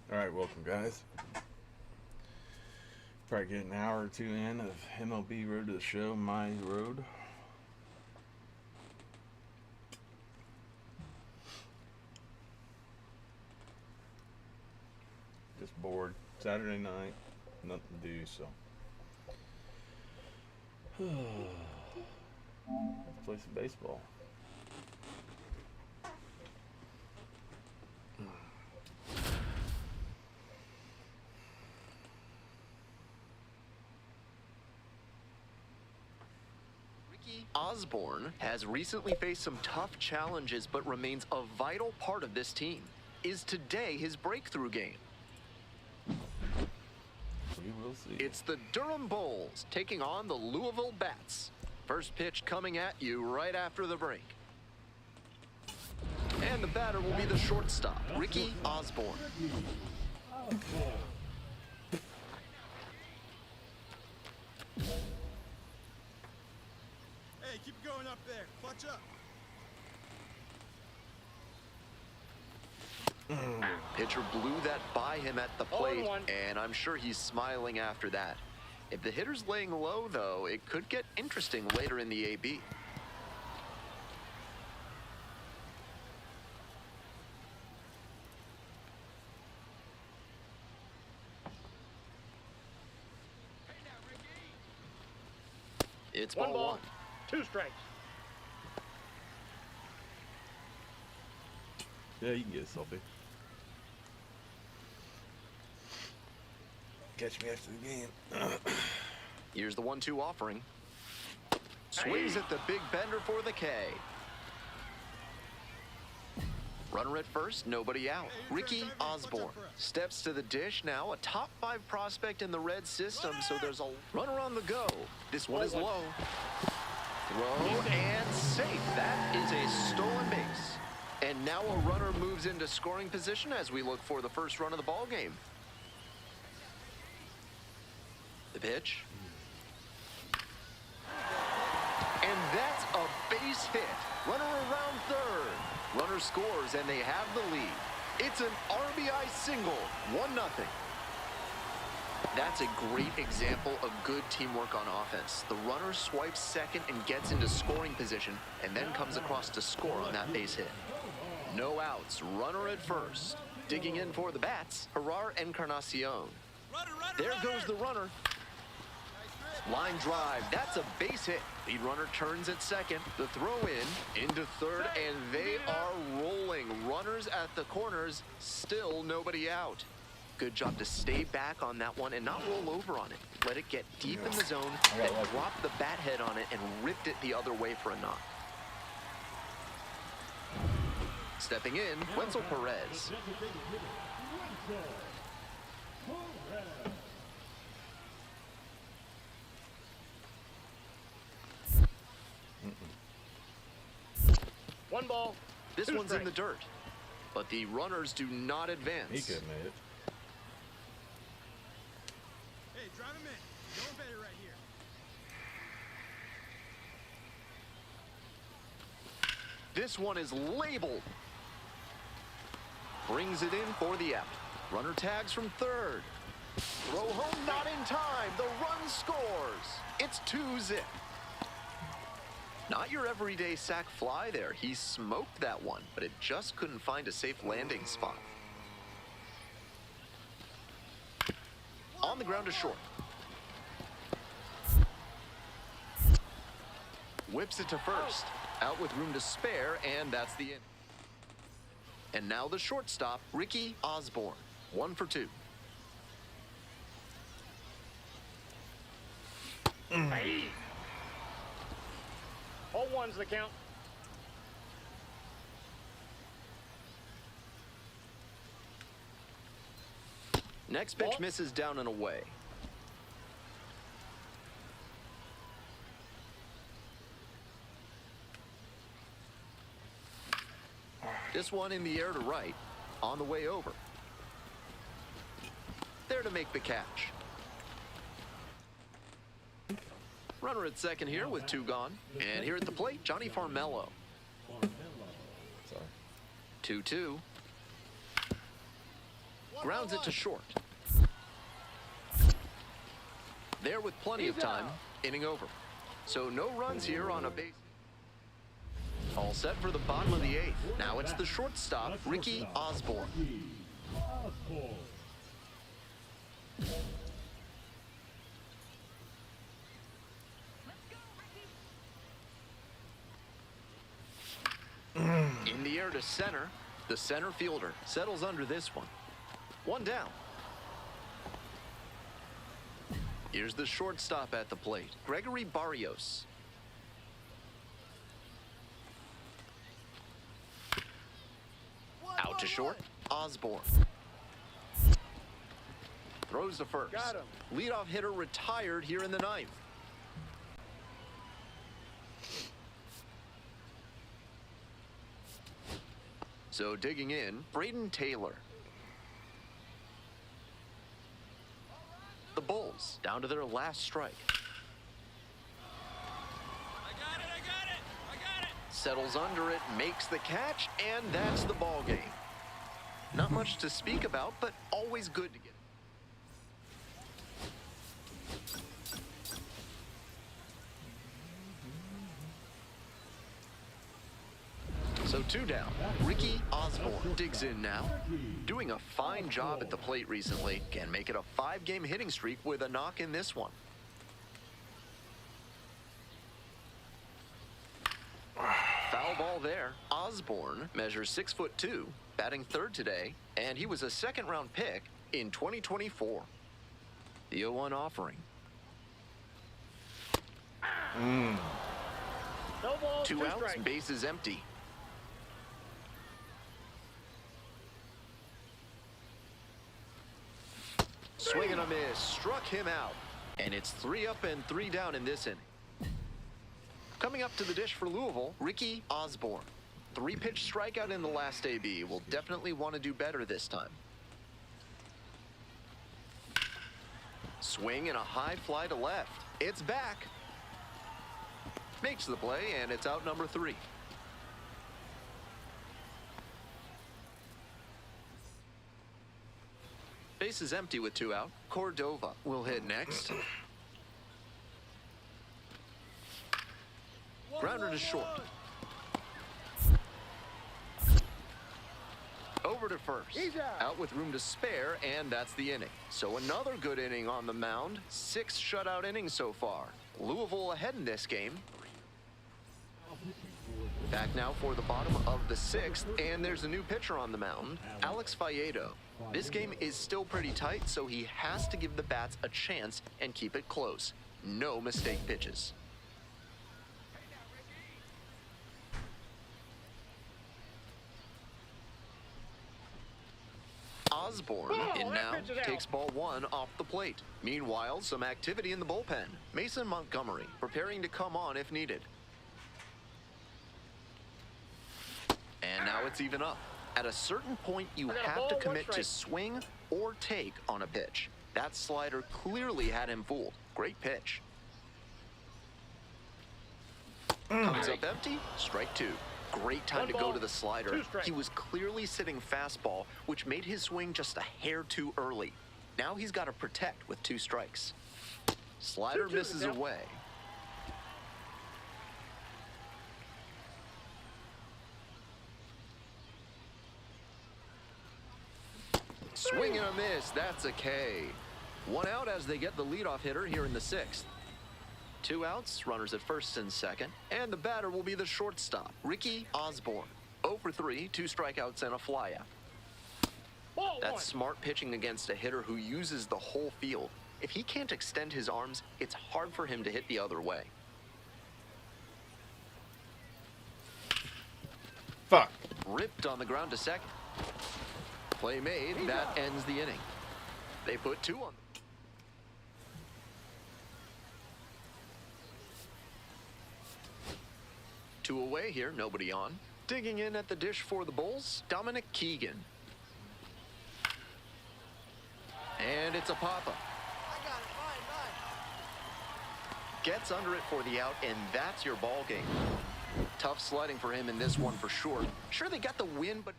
Alright, welcome guys. Probably get an hour or two in of MLB Road to the Show, my road. Just bored. Saturday night, nothing to do, so. Let's play some baseball. Osborne has recently faced some tough challenges but remains a vital part of this team. Is today his breakthrough game? We will see. It's the Durham Bulls taking on the Louisville Bats. First pitch coming at you right after the break. And the batter will be the shortstop, Ricky Osborne. Hey, keep going up there. Clutch up. Pitcher blew that by him at the plate, and I'm sure he's smiling after that. If the hitter's laying low, though, it could get interesting later in the AB. It's ball one. 2 strikes. Yeah, you can get a selfie. Catch me after the game. Here's the 1-2 offering. Swings at the big bender for the K. Runner at first, nobody out. Ricky Osborne steps to the dish now, a top 5 prospect in the red system, so there's a runner on the go. This one is low. Throw and safe. That is a stolen base. And now a runner moves into scoring position as we look for the first run of the ball game. The pitch. And that's a base hit. Runner around third. Runner scores, and they have the lead. It's an RBI single, 1-0. That's a great example of good teamwork on offense. The runner swipes second and gets into scoring position, and then comes across to score on that base hit. No outs, runner at first. Digging in for the bats, Gerard Encarnacion. There goes the runner. Line drive, that's a base hit. Lead runner turns at second. The throw into third, and they are rolling. Runners at the corners, still nobody out. Good job to stay back on that one and not roll over on it. Let it get deep in the zone, then drop the bat head on it and ripped it the other way for a knock. Stepping in, Wenzel Perez. One ball. This one's in the dirt, but the runners do not advance. He could have made it. Hey, drive him in. Going better right here. This one is labeled. Brings it in for the out. Runner tags from third. Throw home, not in time. The run scores. It's 2-zip. Not your everyday sac fly there. He smoked that one, but it just couldn't find a safe landing spot. On the ground to short. Whips it to first. Out with room to spare, and that's the end. And now the shortstop, Ricky Osborne. 1 for 2. All ones the count. Next pitch misses down and away. This one in the air to right, on the way over. There to make the catch. Runner at second here with 2 gone. And here at the plate, Johnny Farmello. Sorry. 2-2. Grounds it to short. There with plenty of time, inning over. So no runs here on a base. All set for the bottom of the 8th. Now it's the shortstop, Ricky Osborne. In the air to center. The center fielder settles under this one. One down. Here's the shortstop at the plate, Gregory Barrios. Out to short, Osborne. Throws to first. Got him. Leadoff hitter retired here in the 9th. So digging in, Braden Taylor. The Bulls down to their last strike. I got it. Settles under it, makes the catch, and that's the ball game. Not much to speak about, but always good to get. So 2 down. Ricky Osborne digs in now. Doing a fine job at the plate recently. Can make it a 5-game hitting streak with a knock in this one. Foul ball there. Osborne measures 6'2", batting 3rd today, and he was a 2nd-round pick in 2024. The 0-1 offering. No balls, 2 2 outs, strikes. bases empty. Swing and a miss, struck him out. And it's 3 up and 3 down in this inning. Coming up to the dish for Louisville, Ricky Osborne. 3-pitch strikeout in the last AB. Will definitely want to do better this time. Swing and a high fly to left. It's back. Makes the play, and it's out number 3. Base is empty with 2 out. Cordova will hit next. Grounder to short. Over to first. He's out. With room to spare, and that's the inning. So another good inning on the mound. 6 shutout innings so far. Louisville ahead in this game. Back now for the bottom of the 6th, and there's a new pitcher on the mound, Alex Faedo. This game is still pretty tight, so he has to give the bats a chance and keep it close. No mistake pitches. Osborne in now, takes ball 1 off the plate. Meanwhile, some activity in the bullpen. Mason Montgomery preparing to come on if needed. And now it's even up. At a certain point, you have to commit to swing or take on a pitch. That slider clearly had him fooled. Great pitch. Comes up empty, strike 2. Great time to go to the slider. He was clearly sitting fastball, which made his swing just a hair too early. Now he's got to protect with 2 strikes. Slider misses away. Swing and a miss, that's a K. 1 out as they get the leadoff hitter here in the 6th. 2 outs, runners at first and second, and the batter will be the shortstop, Ricky Osborne. 0 for 3, 2 strikeouts and a flyout. That's smart pitching against a hitter who uses the whole field. If he can't extend his arms, it's hard for him to hit the other way. Fuck. Ripped on the ground to second. Play made, that ends the inning. They put 2 on. 2 away here, nobody on. Digging in at the dish for the Bulls, Dominic Keegan. And it's a pop-up. Gets under it for the out, and that's your ball game. Tough sledding for him in this one for sure. Sure, they got the win, but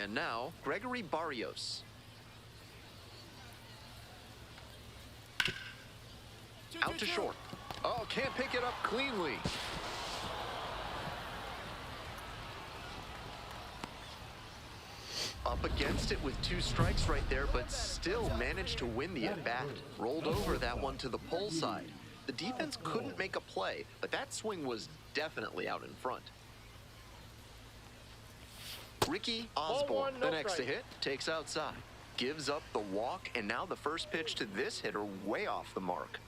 And now, Gregory Barrios. Out to short. Oh, can't pick it up cleanly. Up against it with 2 strikes right there, but still managed to win the at-bat. Rolled over that one to the pull side. The defense couldn't make a play, but that swing was definitely out in front. Ricky Osborne, the next to hit, takes outside. Gives up the walk, and now the first pitch to this hitter way off the mark.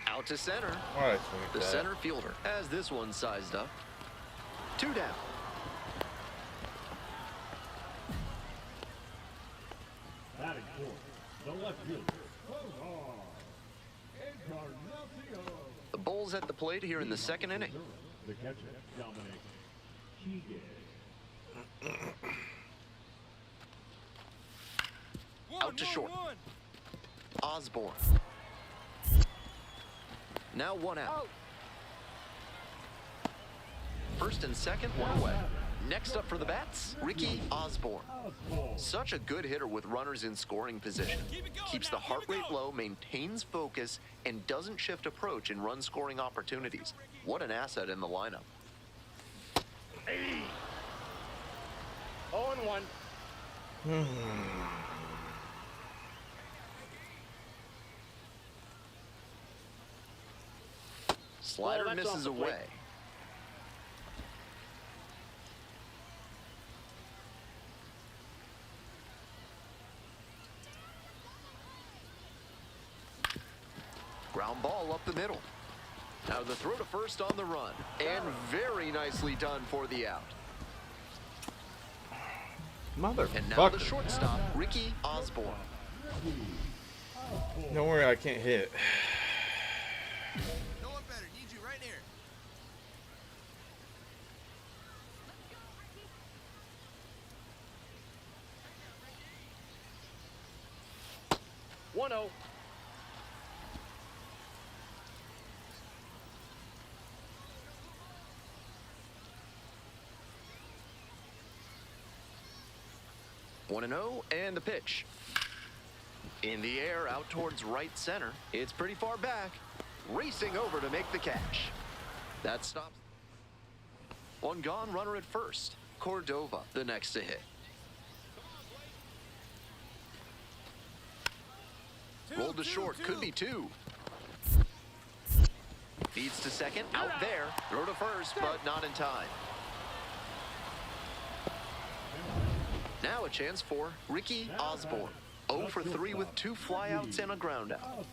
Out to center. The center fielder has this one sized up. 2 down. Batting fourth, the left fielder. The Bulls at the plate here in the second inning. The catcher, Dominic Keegan. Out to short. Osborne. Now 1 out. First and second, 1 away. Next up for the bats, Ricky Osborne. Such a good hitter with runners in scoring position. Keeps the heart rate low, maintains focus, and doesn't shift approach in run scoring opportunities. What an asset in the lineup. 0-1. Slider misses away. Ground ball up the middle. Now the throw to first on the run. And very nicely done for the out. Motherfucker. And now the shortstop, Ricky Osborne. Don't worry, I can't hit. No one better. Need you right here. 1-0. One and 0, and the pitch. In the air, out towards right center. It's pretty far back. Racing over to make the catch. That stops. One gone, runner at first. Cordova, the next to hit. Rolled to short, could be 2. Feeds to second, out there. Throw to first, but not in time. Now a chance for Ricky Osborne. 0 for 3 with 2 flyouts and a ground out.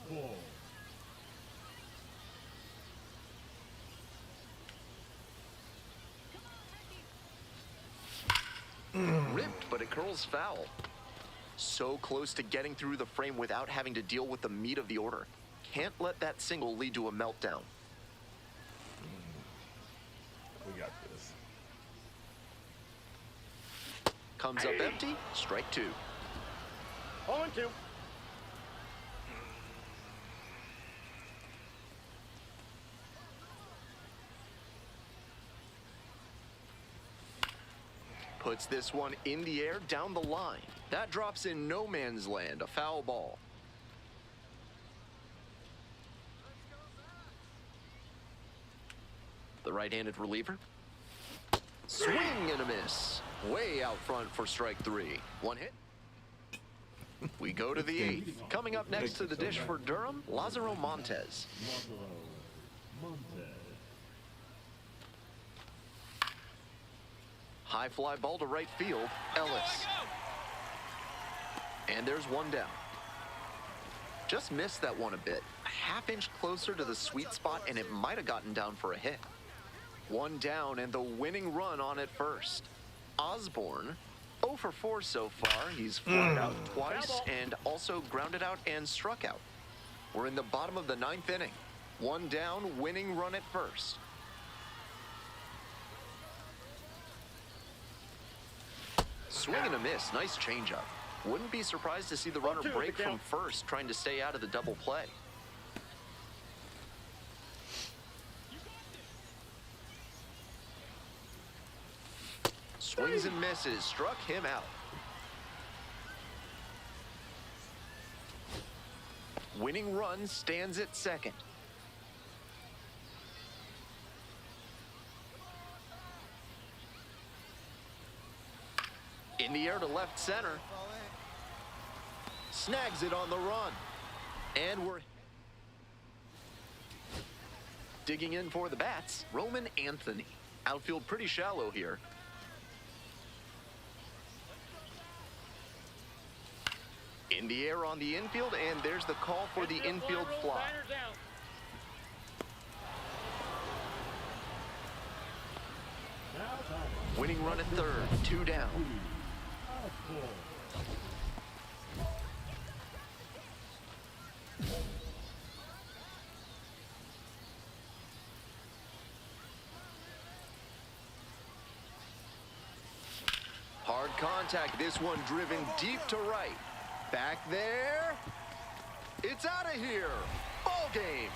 Ripped, but it curls foul. So close to getting through the frame without having to deal with the meat of the order. Can't let that single lead to a meltdown. We got this. Comes up empty, strike 2. 0-2. Puts this one in the air down the line. That drops in no man's land, a foul ball. The right-handed reliever. Swing and a miss. Way out front for strike 3. 1 hit. We go to the 8th. Coming up next to the dish for Durham, Lázaro Montes. High fly ball to right field, Ellis. And there's 1 down. Just missed that one a bit. A half-inch closer to the sweet spot, and it might have gotten down for a hit. 1 down, and the winning run on at first. Osborne, 0 for 4 so far. He's flied out twice and also grounded out and struck out. We're in the bottom of the 9th inning. 1 down, winning run at first. Swing and a miss, nice changeup. Wouldn't be surprised to see the runner break from first, trying to stay out of the double play. Swings and misses. Struck him out. Winning run stands at second. In the air to left center. Snags it on the run. And we're digging in for the bats, Roman Anthony. Outfield pretty shallow here. In the air on the infield, and there's the call for the infield fly. Winning run at third, 2 down. Hard contact, this one driven deep to right. Back there. It's out of here. Ball game.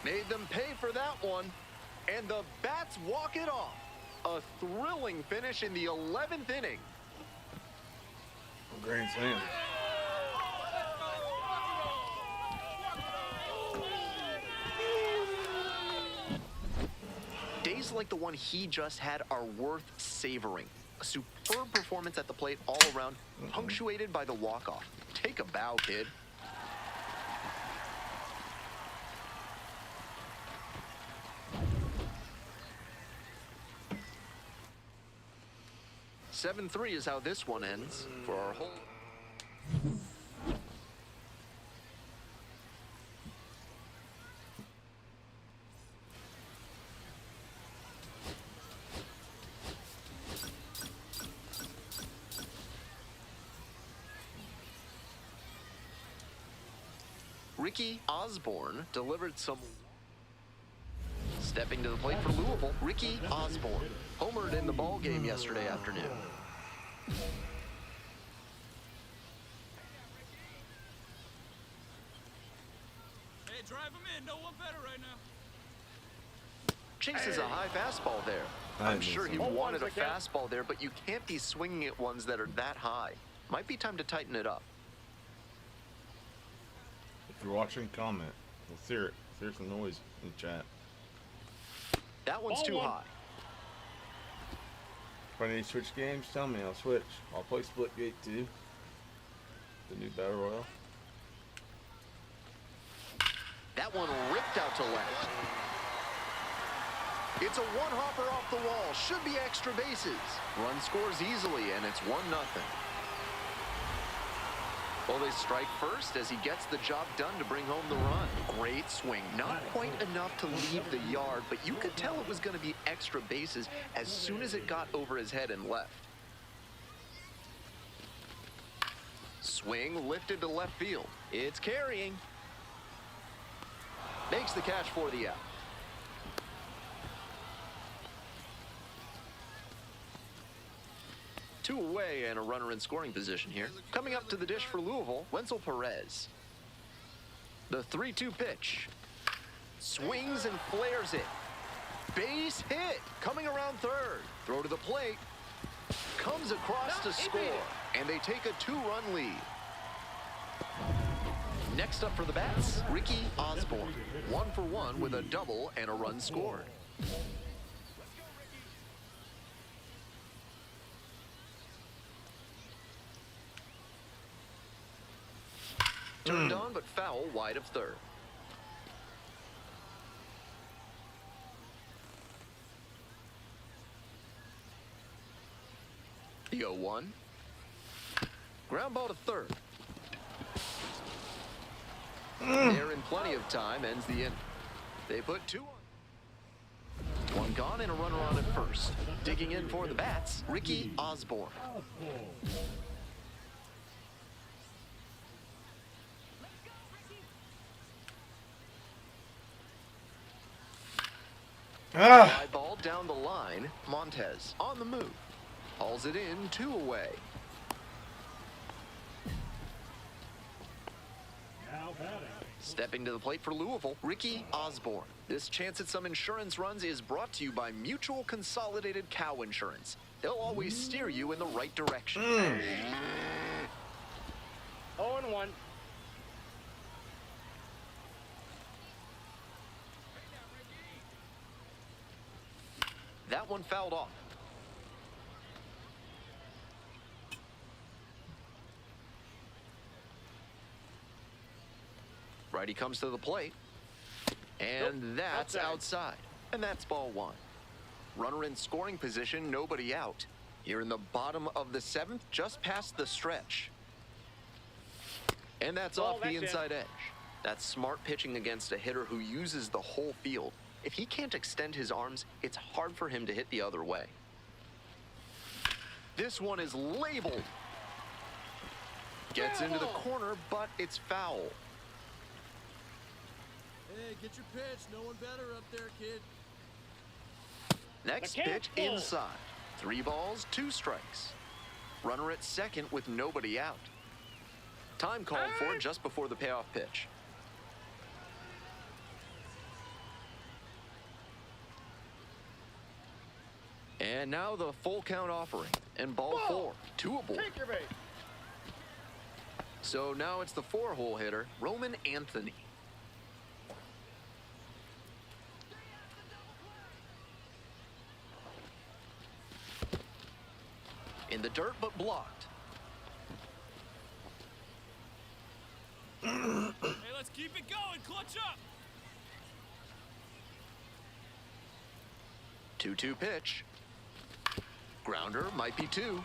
Made them pay for that one. And the bats walk it off. A thrilling finish in the 11th inning. Grand slam. Days like the one he just had are worth savoring. A superb performance at the plate all around, punctuated by the walk-off. Take a bow, kid. "7-3 is how this one ends for our whole... Ricky Osborne delivered some... Stepping to the plate for Louisville, Ricky Osborne. Homered in the ball game yesterday afternoon. Hey, drive him in. No one better right now. Chases a high fastball there. I'm sure he wanted a fastball there, but you can't be swinging at ones that are that high. Might be time to tighten it up. If you're watching, comment. Let's hear it. Let's hear some noise in the chat. That one's too high. If I need to switch games, tell me. I'll switch. I'll play Splitgate 2. The new Battle Royale. That one ripped out to left. It's a one-hopper off the wall. Should be extra bases. Run scores easily, and it's 1-0. Well, they strike first as he gets the job done to bring home the run. Great swing. Not quite enough to leave the yard, but you could tell it was going to be extra bases as soon as it got over his head and left. Swing lifted to left field. It's carrying. Makes the catch for the out. Two away and a runner in scoring position here. Coming up to the dish for Louisville, Wenzel Perez. The 3-2 pitch. Swings and flares it. Base hit. Coming around third. Throw to the plate. Comes across to score. And they take a 2-run lead. Next up for the bats, Ricky Osborne. 1 for 1 with a double and a run scored. Turned on, but foul wide of third. The 0-1. Ground ball to third. They're in plenty of time, ends the inning. They put 2 on. 1 gone and a runner on at first. Digging in for the bats, Ricky Osborne. Fly ball down the line. Montez on the move. Hauls it in, 2 away. Now batting, Stepping to the plate for Louisville, Ricky Osborne. This chance at some insurance runs is brought to you by Mutual Consolidated Cow Insurance. They'll always steer you in the right direction. 0-1. That one fouled off. Righty comes to the plate. And that's outside. And that's ball one. Runner in scoring position, nobody out. Here in the bottom of the 7th, just past the stretch. And that's off the inside edge. That's smart pitching against a hitter who uses the whole field. If he can't extend his arms, it's hard for him to hit the other way. This one is labeled. Gets into the corner, but it's foul. Hey, get your pitch. No one better up there, kid. Next pitch inside. 3 balls, 2 strikes. Runner at second with nobody out. Time called for just before the payoff pitch. And now the full count offering. And ball 4, 2 aboard. Take your base. So now it's the 4-hole hitter, Roman Anthony. In the dirt, but blocked. Hey, let's keep it going. Clutch up. 2-2 pitch. Grounder might be 2.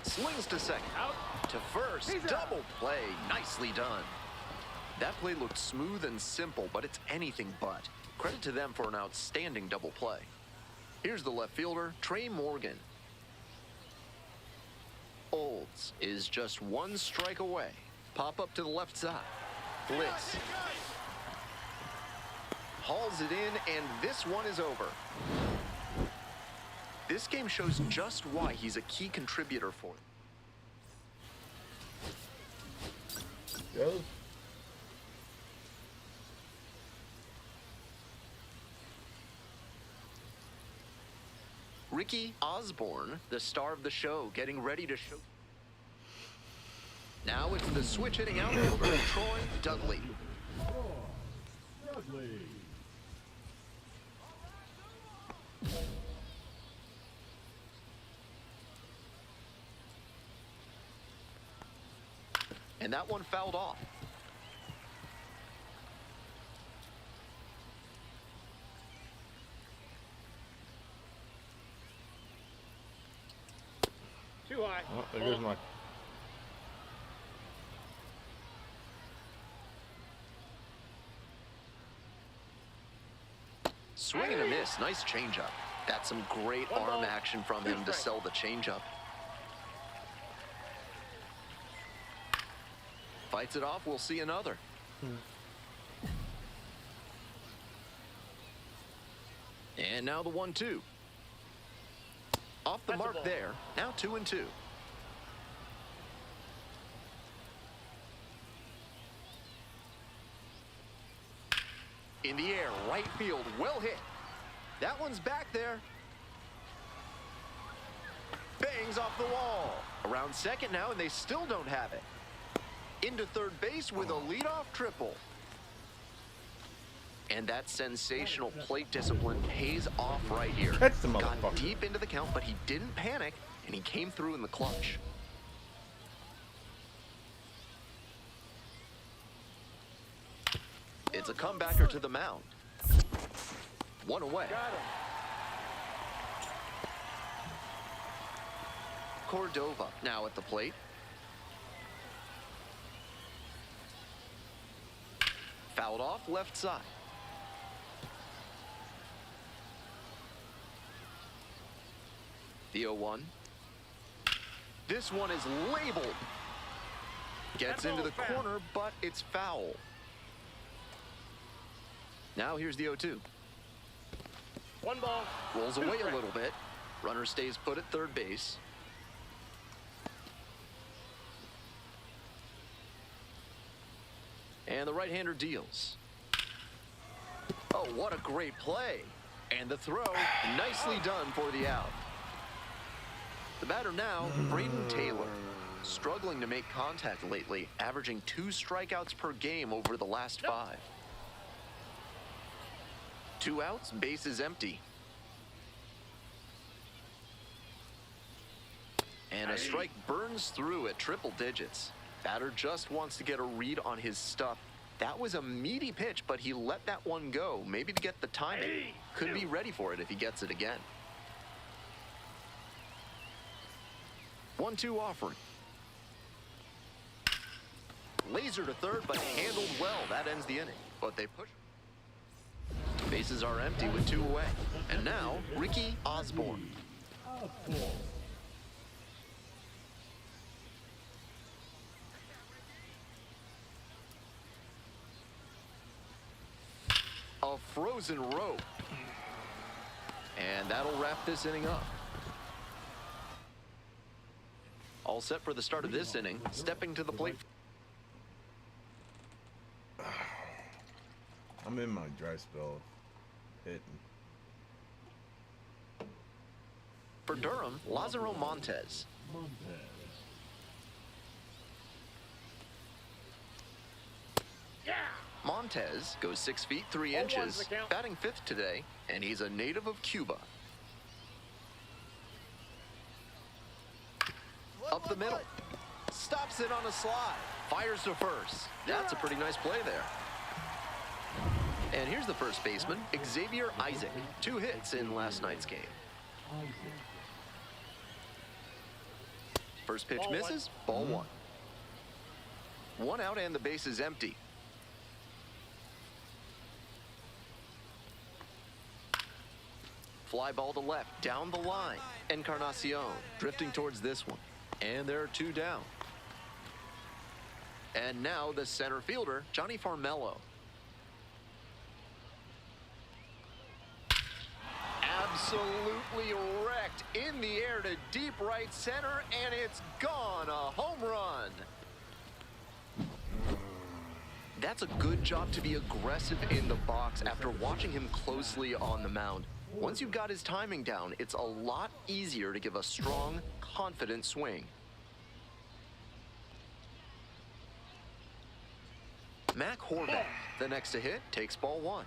Slings to second. Out. To first. Double play. Nicely done. That play looked smooth and simple, but it's anything but. Credit to them for an outstanding double play. Here's the left fielder, Trey Morgan. Olds is just 1 strike away. Pop up to the left side. Blitz. Hauls it in, and this one is over. This game shows just why he's a key contributor for them. Go. Ricky Osborne, the star of the show, getting ready to show. Now it's the switch-hitting outfielder, Troy Dudley. Dudley. And that one fouled off. Too high. Oh, there goes my. Swing and a miss. Nice changeup. That's some great arm action from him to sell the changeup. Fights it off. We'll see another. And now the 1-2. Off the mark there. Now 2-2. In the air, right field, well hit. That one's back there. Bangs off the wall. Around second now, and they still don't have it. Into third base with a leadoff triple. And that sensational plate discipline pays off right here. That's the Got motherfucker. deep into the count, but he didn't panic, and he came through in the clutch. It's a comebacker to the mound. 1 away. Got him. Cordova now at the plate. Fouled off left side. The 0-1. This one is labeled. Gets into the corner, but it's foul. Now here's the 0-2. 1 ball. Rolls away a little bit. Runner stays put at third base. And the right-hander deals. Oh, what a great play. And the throw, nicely done for the out. The batter now, Braden Taylor. Struggling to make contact lately, averaging 2 strikeouts per game over the last 5. 2 outs, bases empty. And a strike burns through at triple digits. Batter just wants to get a read on his stuff. That was a meaty pitch, but he let that one go, maybe to get the timing. Could be ready for it if he gets it again. 1-2 offering. Laser to third, but handled well. That ends the inning. But they push. Bases are empty with 2 away. And now, Ricky Osborne. A frozen rope. And that'll wrap this inning up. All set for the start of this inning. Stepping to the plate. I'm in my dry spell of hitting. For Durham, Lázaro Montes. Montes goes 6 feet 3 inches, batting 5th today, and he's a native of Cuba. Up the middle. Stops it on a slide. Fires to first. That's a pretty nice play there. And here's the first baseman, Xavier Isaac. 2 hits in last night's game. First pitch misses, ball 1. 1 out and the base is empty. Fly ball to left, down the line. Encarnacion drifting towards this one. And there are 2 down. And now the center fielder, Johnny Farmello. Absolutely wrecked in the air to deep right center, and it's gone. A home run. That's a good job to be aggressive in the box after watching him closely on the mound. Once you've got his timing down, it's a lot easier to give a strong, confident swing. Mac Horvath, the next to hit, takes ball 1.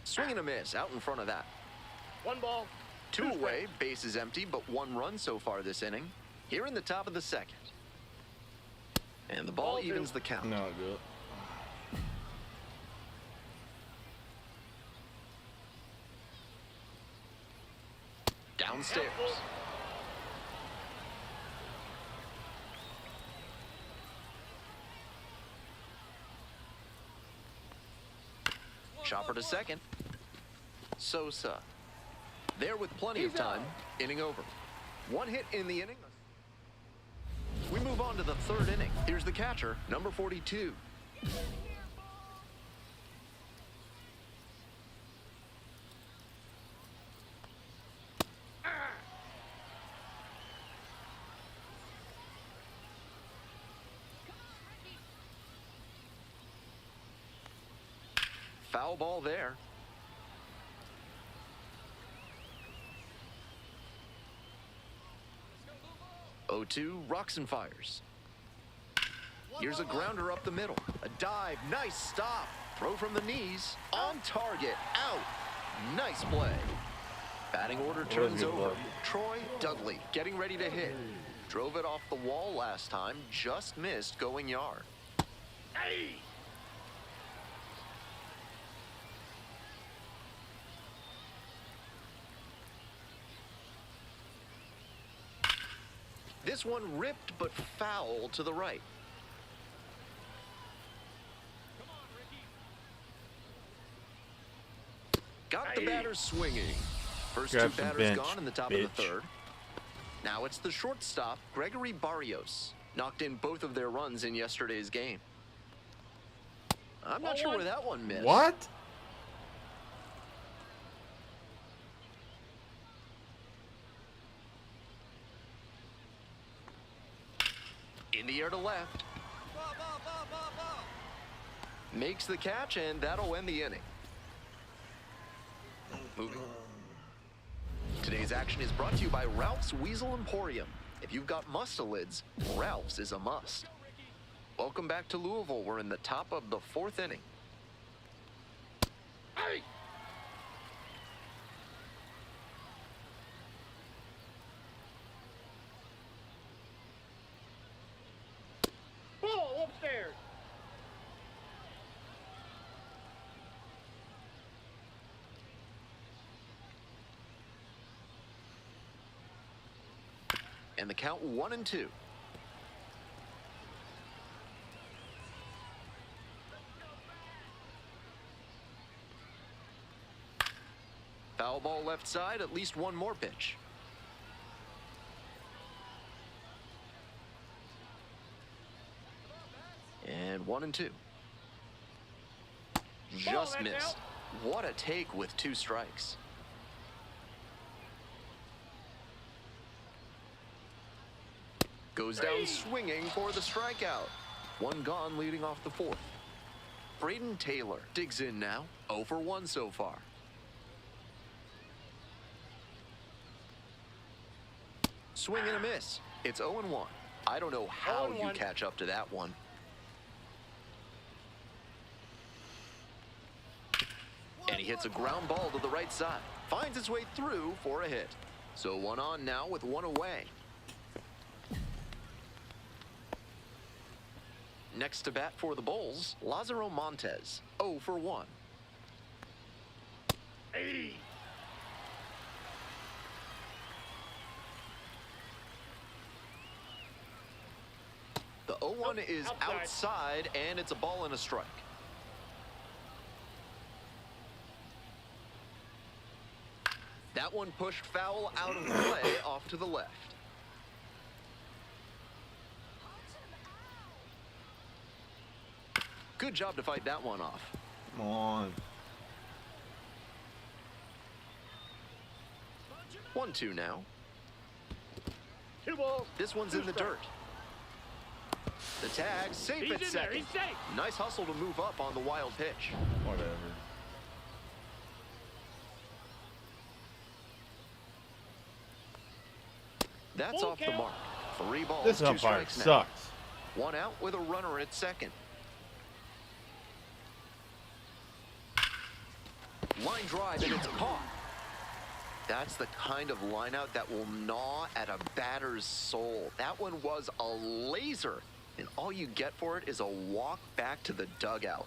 Swing and a miss out in front of that. 1 ball. 2 away, base is empty, but 1 run so far this inning. Here in the top of the 2nd. And the ball evens the count. Not good. Downstairs. Chopper to second. Sosa. There with plenty of time. Inning over. 1 hit in the inning. We move on to the 3rd inning. Here's the catcher, number 42. Foul ball there. 0-2, rocks and fires. Here's a grounder up the middle. A dive, nice stop. Throw from the knees, on target, out. Nice play. Batting order turns over. Troy Dudley getting ready to hit. Drove it off the wall last time, just missed going yard. Hey! This one ripped but foul to the right. Got the batter swinging. First Grab 2 some batters bench, gone in the top of the 3rd. Now it's the shortstop, Gregory Barrios. Knocked in both of their runs in yesterday's game. I'm not sure where that one missed. What? In the air to left. Makes the catch, and that'll end the inning. Moving. Today's action is brought to you by Ralph's Weasel Emporium. If you've got mustelids, Ralph's is a must. Welcome back to Louisville. We're in the top of the 4th inning. Hey! Ball upstairs. And the count 1-2. Foul ball left side, at least one more pitch. And 1-2. Just that's missed. out. What a take with 2 strikes. Goes down swinging for the strikeout. 1 gone leading off the 4th. Braden Taylor digs in now. 0 for 1 so far. Swing and a miss. It's 0-1. I don't know how you 0-1. catch up to that one. And he hits a ground ball to the right side. Finds its way through for a hit. So 1 on now with 1 away. Next to bat for the Bulls, Lázaro Montes, 0 for 1. Hey! The 0-1 is outside. outside, and it's a ball and a strike. That one pushed foul out of play off to the left. Good job to fight that one off. Come on. 1-2 now. 2 balls. This one's two in the strikes. dirt. The tag, safe He's at in there. second. He's safe. Nice hustle to move up on the wild pitch. Whatever. That's Full off the count. mark. 3 balls, This 2 umpire strikes now. sucks. 1 out with a runner at second. Line drive, and it's caught. That's the kind of line out that will gnaw at a batter's soul. That one was a laser, and all you get for it is a walk back to the dugout.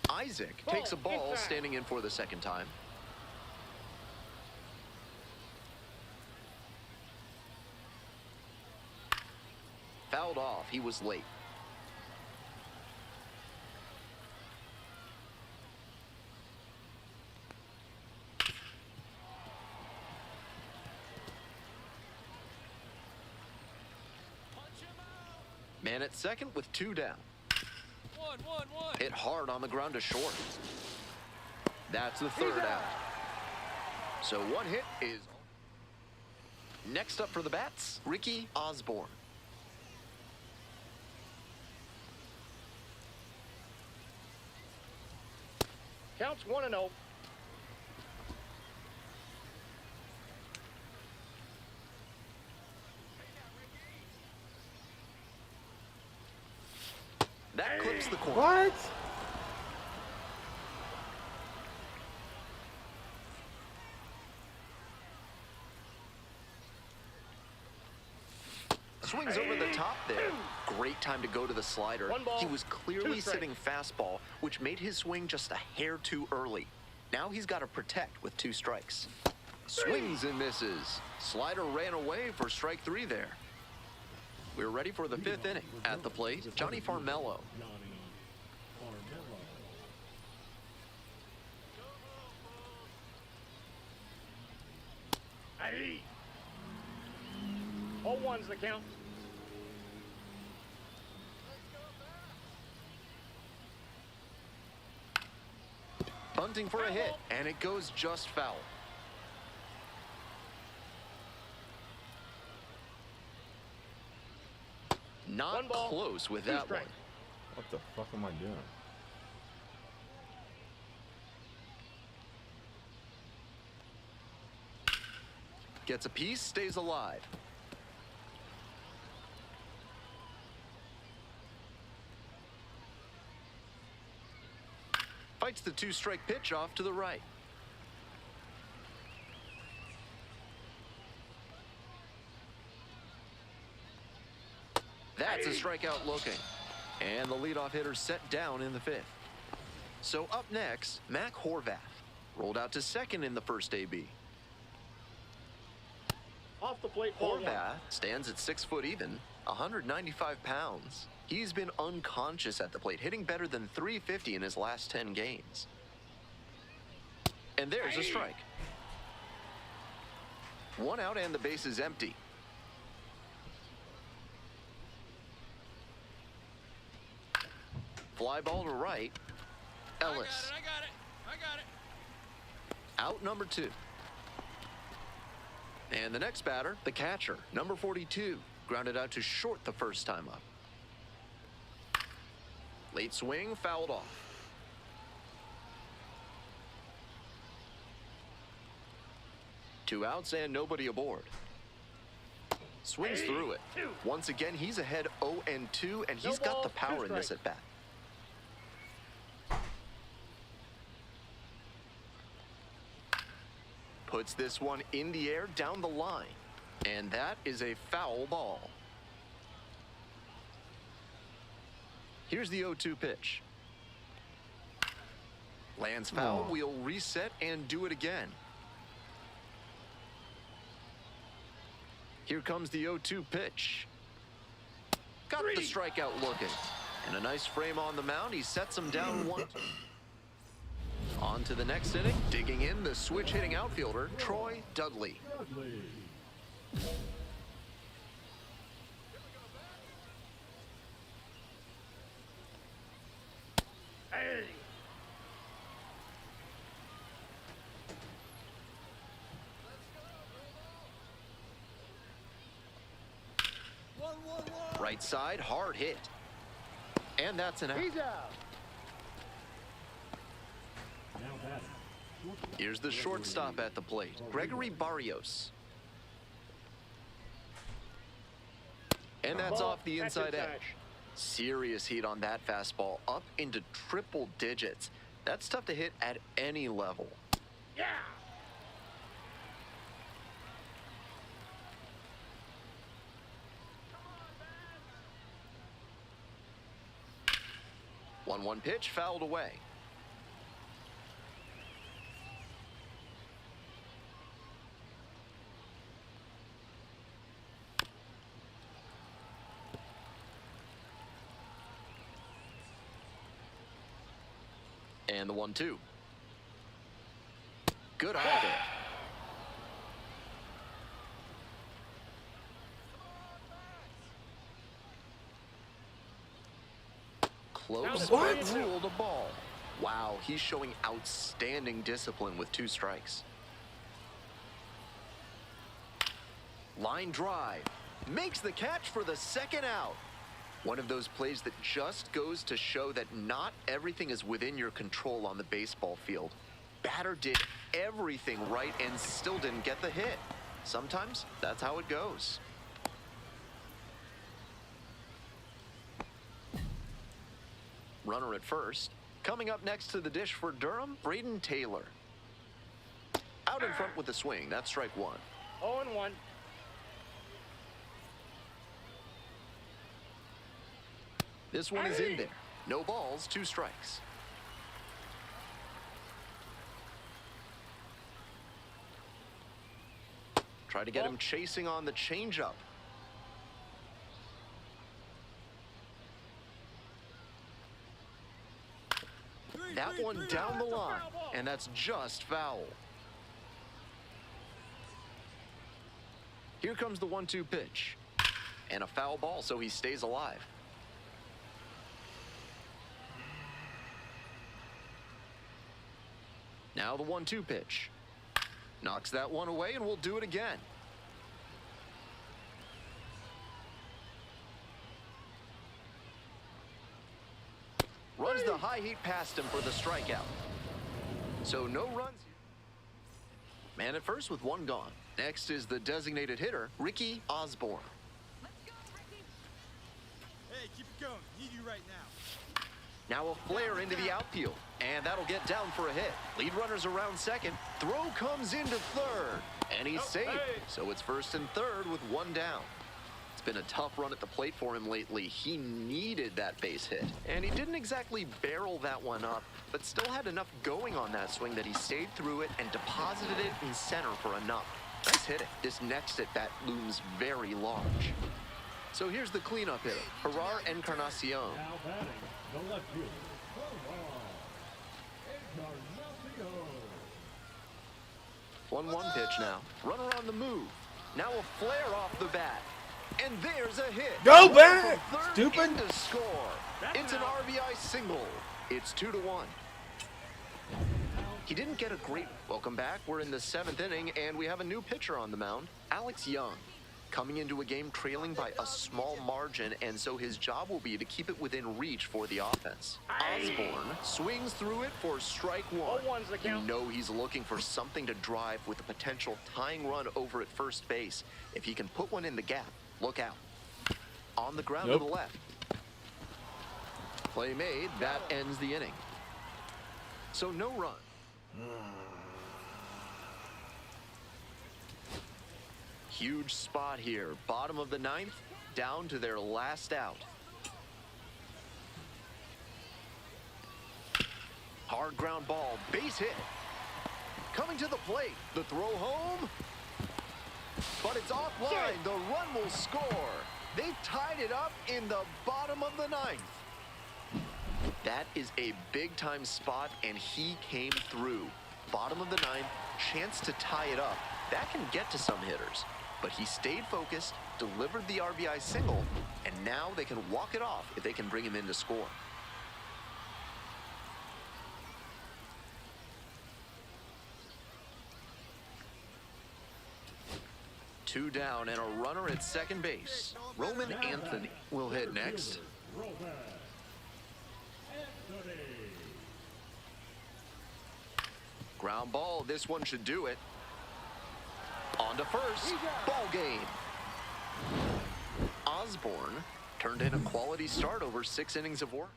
Isaac takes a ball, inside. standing in for the second time. Fouled off. He was late. Man at second with 2 down. 1-1-1. Hit hard on the ground to short. That's the 3rd out. So 1 hit is... Next up for the bats, Ricky Osborne. Counts 1-0. That clips the corner. What? Swings over the top there. Great time to go to the slider. 1 ball, He was 2 clearly strikes. sitting fastball, which made his swing just a hair too early. Now he's got to protect with 2 strikes. Swings and misses. Slider ran away for strike 3 there. We're ready for the 5th inning. At the plate, Johnny Farmello. Hey! 0-1's the count. Bunting for a hit, and it goes just foul. Not close with that one. What the fuck am I doing? Gets a piece, stays alive. Fights the two-strike pitch off to the right. That's a strikeout looking. And the leadoff hitter set down in the fifth. So up next, Mac Horvath. Rolled out to second in the first AB. Off the plate, ball one. Horvath stands at 6 foot even, 195 pounds. He's been unconscious at the plate, hitting better than .350 in his last 10 games. And there's a strike. One out and the base is empty. Fly ball to right. Ellis. I got it. Out number 2. And the next batter, the catcher, number 42, grounded out to short the first time up. Late swing, fouled off. Two outs and nobody aboard. Swings through it. Once again, he's ahead 0-2, and he's got the power in this at bat. Puts this one in the air down the line. And that is a foul ball. Here's the 0-2 pitch. Lands foul, we'll reset and do it again. Here comes the 0-2 pitch. Got the strikeout looking. And a nice frame on the mound. He sets him down 1. On to the next inning. Digging in, the switch-hitting outfielder, Troy Dudley. Hey. Right side, hard hit. And that's an out. He's out. Here's the shortstop at the plate, Gregory Barrios. And that's off the inside edge. Serious heat on that fastball, up into triple digits. That's tough to hit at any level. Yeah. 1-1 pitch, fouled away. And the 1-2. Good eye there. Close, but ruled a ball. Wow, he's showing outstanding discipline with 2 strikes. Line drive. Makes the catch for the second out. One of those plays that just goes to show that not everything is within your control on the baseball field. Batter did everything right and still didn't get the hit. Sometimes that's how it goes. Runner at first. Coming up next to the dish for Durham, Braden Taylor. Out in front with the swing. That's strike 1. 0-1. This one is in there. No balls, 2 strikes. Try to get him chasing on the changeup. That one down the line, and that's just foul. Here comes the 1-2 pitch. And a foul ball, so he stays alive. Now the 1-2 pitch. Knocks that one away, and we'll do it again. Runs the high heat past him for the strikeout. So no runs. Man at first with one gone. Next is the designated hitter, Ricky Osborne. Hey, keep it going. Need you right now. Now a flare into the outfield, and that'll get down for a hit. Lead runners around second. Throw comes into third, and he's safe. So it's first and third with one down. It's been a tough run at the plate for him lately. He needed that base hit, and he didn't exactly barrel that one up, but still had enough going on that swing that he stayed through it and deposited it in center for a knock. Nice hitting. This next at bat looms very large. So here's the cleanup hitter, Gerard Encarnacion. Now batting, the left fielder, Encarnacion. 1-1 pitch now. Runner on the move. Now a flare off the bat. And there's a hit. Go back, Third stupid. to score. It's an RBI single. It's 2-1. He didn't get a great welcome back. We're in the 7th inning, and we have a new pitcher on the mound, Alex Young. Coming into a game trailing by a small margin, and so his job will be to keep it within reach for the offense. Osborne swings through it for strike one. 0-1's the count. You know he's looking for something to drive with a potential tying run over at first base. If he can put one in the gap, look out. On the ground to the left. Play made. That ends the inning. So no run. Huge spot here. Bottom of the 9th, down to their last out. Hard ground ball, base hit. Coming to the plate, the throw home. But it's offline, the run will score. They've tied it up in the bottom of the 9th. That is a big-time spot, and he came through. Bottom of the 9th, chance to tie it up. That can get to some hitters. But he stayed focused, delivered the RBI single, and now they can walk it off if they can bring him in to score. Two down and a runner at second base. Roman Anthony will hit next. Roman Anthony. Ground ball, this one should do it. On to first, ball game. Osborne turned in a quality start over 6 innings of work.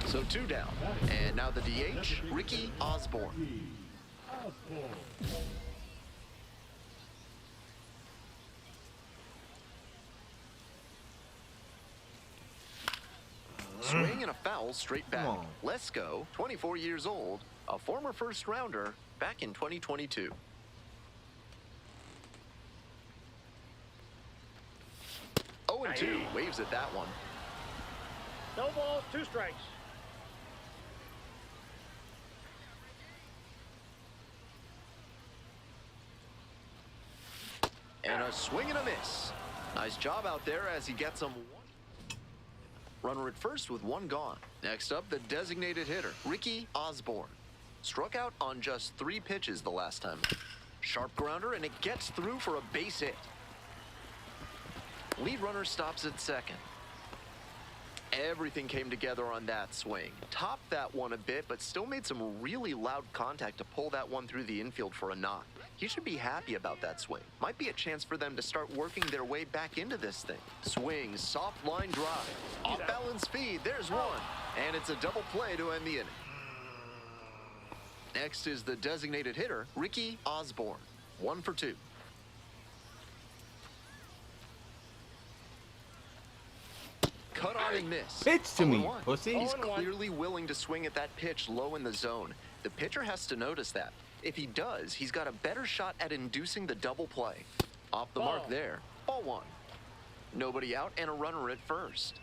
So 2 down, and now the DH, Ricky Osborne. Osborne. Swing and a foul straight back. on. Lesko, 24 years old, a former first rounder back in 2022. Oh, and 2 waves at that one. No balls, 2 strikes. And a swing and a miss. Nice job out there as he gets him one. Runner at first with 1 gone. Next up, the designated hitter, Ricky Osborne. Struck out on just 3 pitches the last time. Sharp grounder, and it gets through for a base hit. Lead runner stops at second. Everything came together on that swing. Topped that one a bit, but still made some really loud contact to pull that one through the infield for a knock. He should be happy about that swing. Might be a chance for them to start working their way back into this thing. Swing, soft line drive. Off balance speed, there's one. And it's a double play to end the inning. Next is the designated hitter, Ricky Osborne. 1 for 2. Cut on and miss. Pitch to me, 0-1. pussy. He's 0-1. clearly willing to swing at that pitch low in the zone. The pitcher has to notice that. If he does, he's got a better shot at inducing the double play. Off the mark there. Ball 1. Nobody out and a runner at first.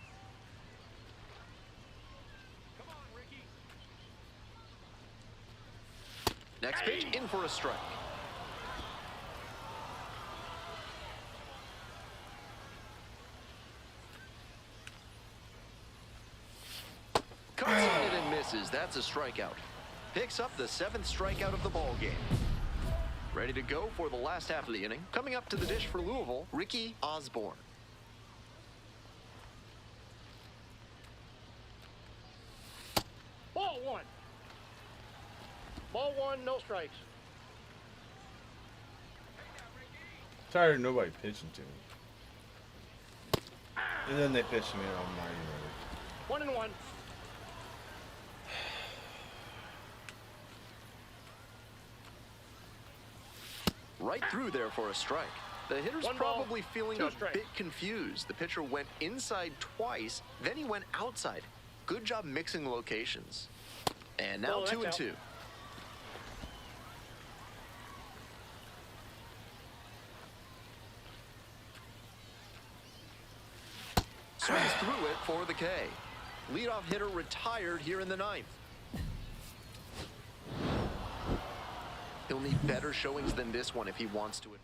Come on, Ricky. Next pitch, in for a strike. That's a strikeout. Picks up the 7th strikeout of the ball game. Ready to go for the last half of the inning. Coming up to the dish for Louisville, Ricky Osborne. Ball one. Ball one, no strikes. Tired of nobody pitching to me. And then they pitch me and I'm not even ready. 1-1. Right through there for a strike. The hitter's One ball, probably feeling two a strikes. bit confused. The pitcher went inside twice, then he went outside. Good job mixing locations. And now Oh, that's 2-2. out. Swings through it for the K. Leadoff hitter retired here in the 9th. He'll need better showings than this one if he wants to advance.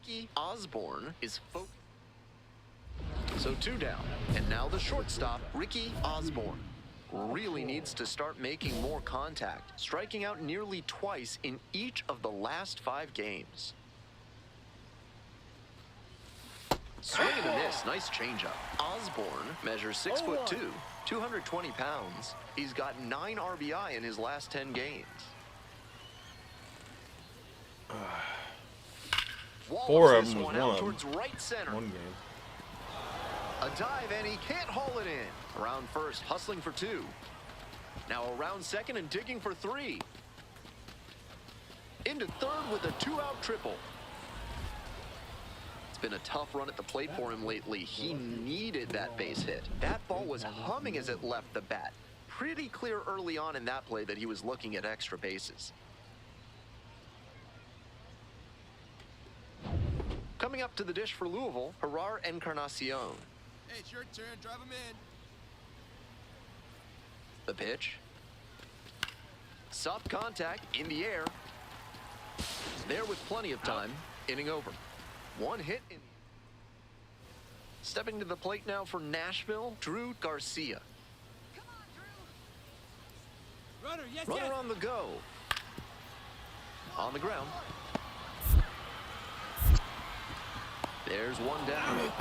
Ricky Osborne is focused. So 2 down. And now the shortstop, Ricky Osborne. Really needs to start making more contact, striking out nearly twice in each of the last 5 games. Swing and a miss, nice changeup. Osborne measures 6'2", 220 pounds. He's got 9 RBI in his last 10 games. Four of This them was one out one. towards right center. One game. A dive, and he can't haul it in. Around first, hustling for 2. Now around second and digging for 3. Into third with a 2-out triple. It's been a tough run at the plate for him lately. He needed that base hit. That ball was humming as it left the bat. Pretty clear early on in that play that he was looking at extra bases. Coming up to the dish for Louisville, Gerard Encarnacion. Hey, it's your turn. Drive him in. The pitch. Soft contact in the air. There with plenty of time. Inning over. 1 hit in. Stepping to the plate now for Nashville, Drew Garcia. Runner, yes, Runner yes. on the go. On the ground. There's 1 down.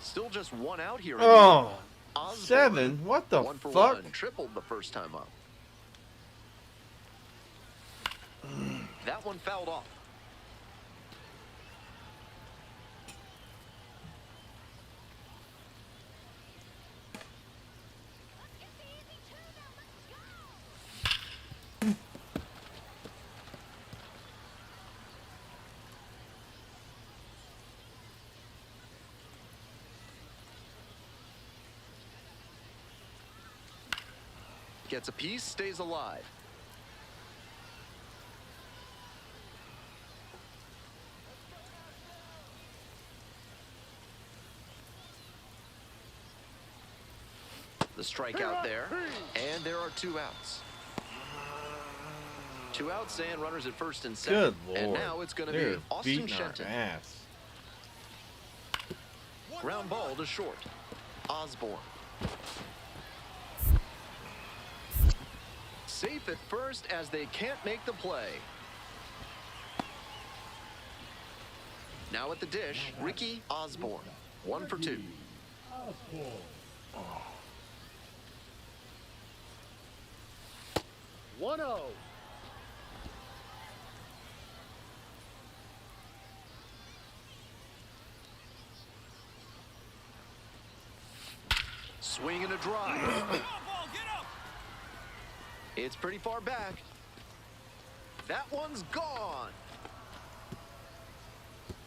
Still just 1 out here. Oh, Osborne, 7? What the 1 for fuck? 1. Tripled the first time up. That one fouled off. Gets a piece, stays alive. The strikeout there, and there are 2 outs. 2 outs and runners at first and second. Good lord. And now it's going to They're be Austin beating our Shenton. ass. Ground ball to short. Osborne. Safe at first as they can't make the play. Now at the dish, Ricky Osborne. 1 for 2. Osborne. 1-0. swing and a drive. Come on, ball, get up! It's pretty far back. That one's gone.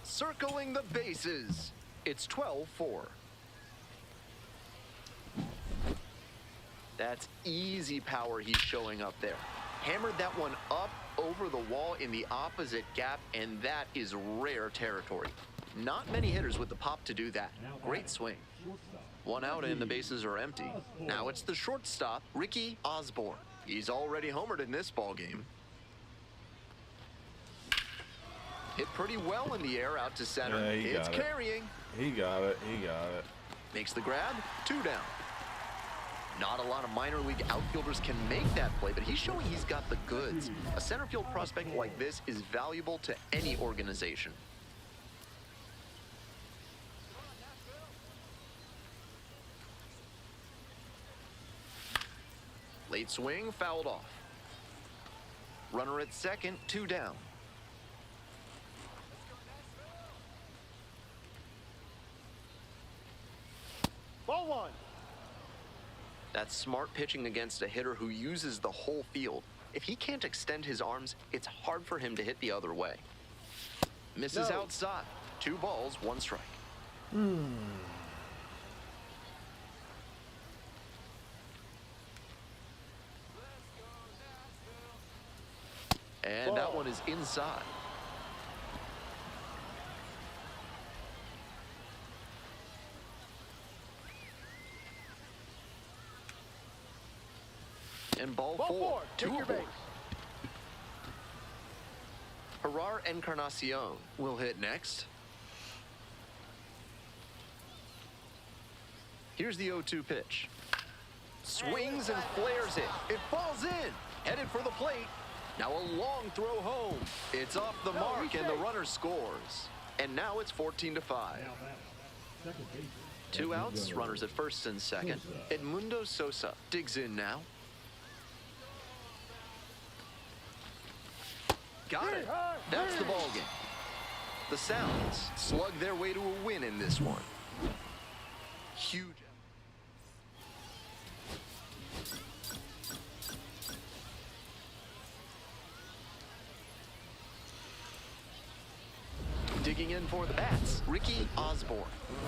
Circling the bases. It's 12-4. That's easy power he's showing up there. Hammered that one up over the wall in the opposite gap, and that is rare territory. Not many hitters with the pop to do that. Great swing. One out and the bases are empty. Now it's the shortstop, Ricky Osborne. He's already homered in this ball game. Hit pretty well in the air out to center. Yeah, he It's got it. carrying. He got it. He got it. Makes the grab. 2 down. Not a lot of minor league outfielders can make that play, but he's showing he's got the goods. A center field prospect like this is valuable to any organization. Late swing, fouled off. Runner at second, 2 down. Ball 1. That's smart pitching against a hitter who uses the whole field. If he can't extend his arms, it's hard for him to hit the other way. Misses No. outside. 2 balls, 1 strike. And that Ball. one is inside. And ball Ball 4. Two Take your aboard. base. Gerard Encarnacion will hit next. Here's the 0-2 pitch. Swings and flares it. It falls in. Headed for the plate. Now a long throw home. It's off the mark and the runner scores. And now it's 14-5. Now batting. Second baseman. 2 outs, runners at first and second. Edmundo Sosa digs in now. Got it. That's the ball game. The Sounds slug their way to a win in this one. Huge. Digging in for the bats, Ricky Osborne.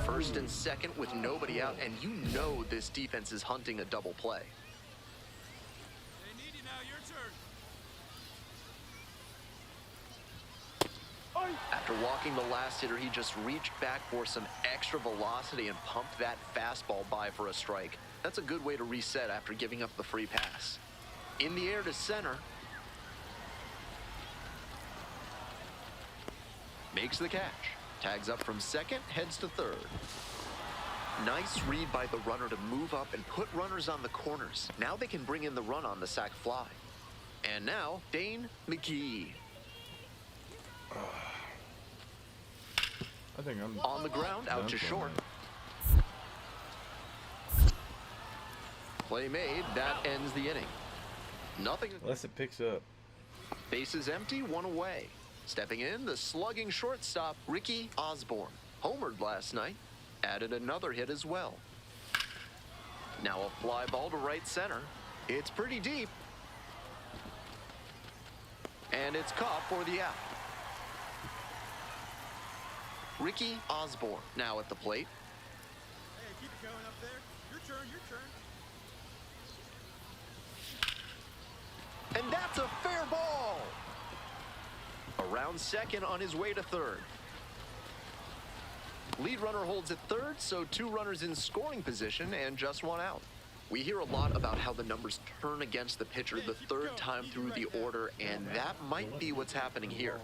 First and second with nobody out, and you know this defense is hunting a double play. They need you now, your turn. After walking the last hitter, he just reached back for some extra velocity and pumped that fastball by for a strike. That's a good way to reset after giving up the free pass. In the air to center. Makes the catch. Tags up from second, heads to third. Nice read by the runner to move up and put runners on the corners. Now they can bring in the run on the sac fly. And now, Dane McGee. I think I'm On the ground, out done to for short. now. Play made, that ends the inning. Nothing. Unless it picks up. Bases empty, 1 away. Stepping in, the slugging shortstop, Ricky Osborne. Homered last night. Added another hit as well. Now a fly ball to right center. It's pretty deep. And it's caught for the out. Ricky Osborne now at the plate. Hey, keep it going up there. Your turn, your turn. And that's a fair ball. Around second on his way to third. Lead runner holds at third, so 2 runners in scoring position and just 1 out. We hear a lot about how the numbers turn against the pitcher the third time through the order, and that might be what's happening here.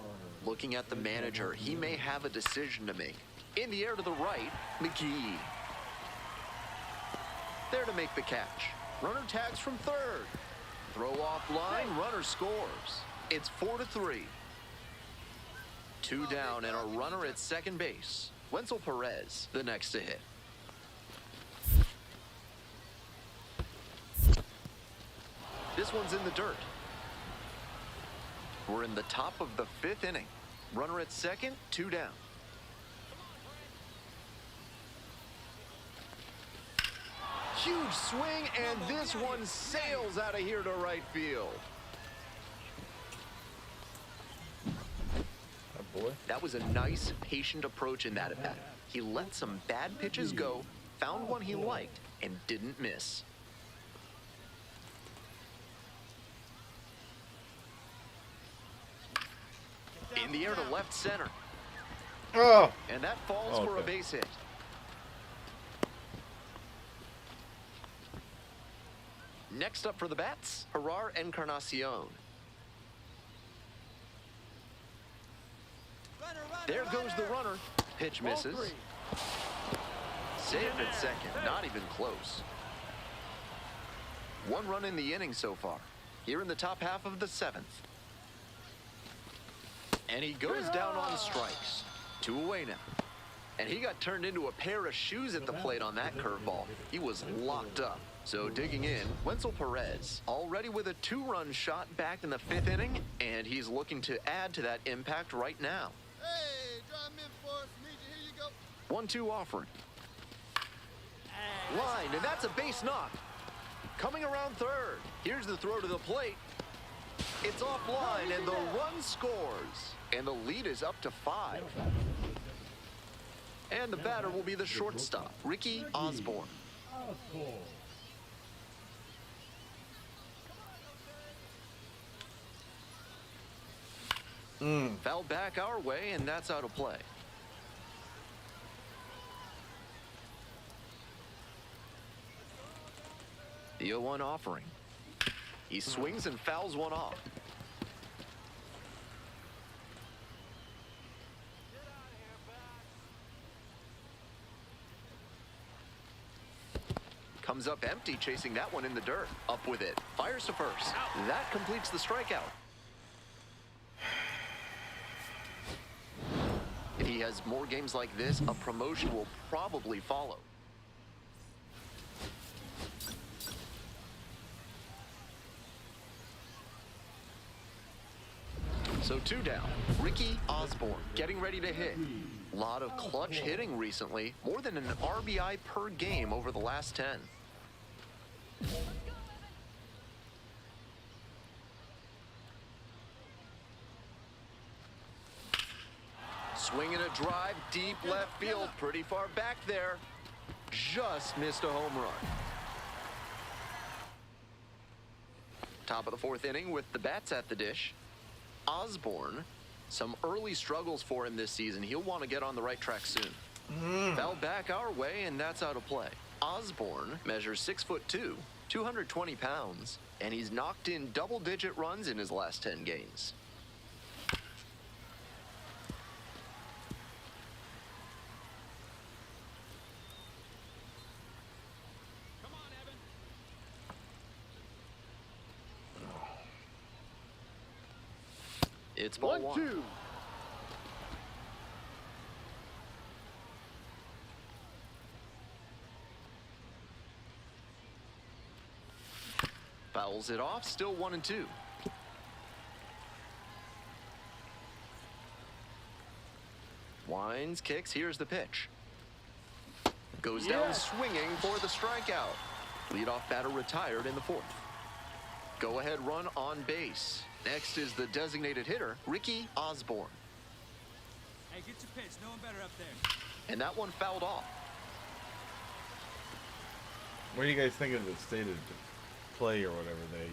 Looking at the manager, he may have a decision to make. In the air to the right, McGee. There to make the catch. Runner tags from third. Throw off line, runner scores. It's 4-3. 2 down and a runner at second base. Wenzel Perez, the next to hit. This one's in the dirt. We're in the top of the 5th inning. Runner at second, 2 down. Huge swing, and this one sails out of here to right field. Oh boy. That was a nice, patient approach in that at-bat. He let some bad pitches go, found one he liked, and didn't miss. In the air to left center. Oh. And that falls for a Okay. base hit. Next up for the bats, Gerard Encarnacion. There goes the runner. Pitch misses. Safe at second, not even close. 1 run in the inning so far. Here in the top half of the 7th. And he goes down on strikes. 2 away now. And he got turned into a pair of shoes at the plate on that curveball. He was locked up. So digging in, Wenzel Perez, already with a 2-run shot back in the 5th inning, and he's looking to add to that impact right now. Hey, drive him in for us, Meejie. Here you go. 1-2 offering. Line, and that's a base knock. Coming around third. Here's the throw to the plate. It's offline, and the run scores. And the lead is up to 5. And the batter will be the shortstop, Ricky Osborne. Foul back our way, and that's out of play. The 0-1 offering. He swings and fouls one off. Comes up empty, chasing that one in the dirt. Up with it. Fires to first. That completes the strikeout. If he has more games like this, a promotion will probably follow. So 2 down. Ricky Osborne getting ready to hit. A lot of clutch hitting recently. More than an RBI per game over the last 10. Swinging a drive, deep left field, pretty far back there. Just missed a home run. Top of the 4th inning with the bats at the dish. Osborne, some early struggles for him this season. He'll want to get on the right track soon. Fell back our way, and that's out of play. Osborne measures 6'2", 220 pounds, and he's knocked in double-digit runs in his last 10 games. Come on, Evan. It's ball 1. 1-2. Fouls it off, still 1-2. Winds, kicks, here's the pitch. Goes down swinging for the strikeout. Leadoff batter retired in the 4th. Go-ahead run on base. Next is the designated hitter, Ricky Osborne. Hey, get your pitch. No one better up there. And that one fouled off. What do you guys think of the state of play or whatever they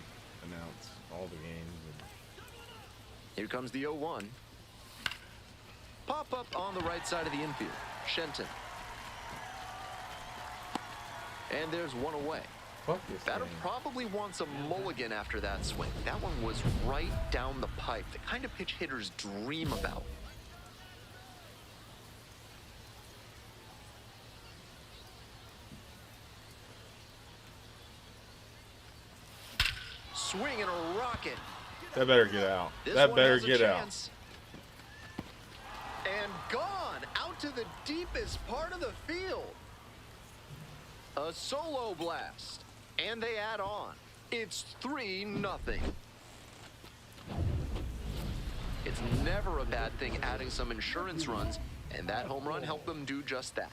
announce all the games? Here comes the 0-1. Pop up on the right side of the infield. Shenton. And there's one away. Fuck this Batter game. probably wants a mulligan after that swing. That one was right down the pipe. The kind of pitch hitters dream about. Swing and a rocket. That better get out. This That one better has a get out. chance. And gone out to the deepest part of the field. A solo blast. And they add on. It's 3-0. It's never a bad thing adding some insurance runs, and that home run helped them do just that.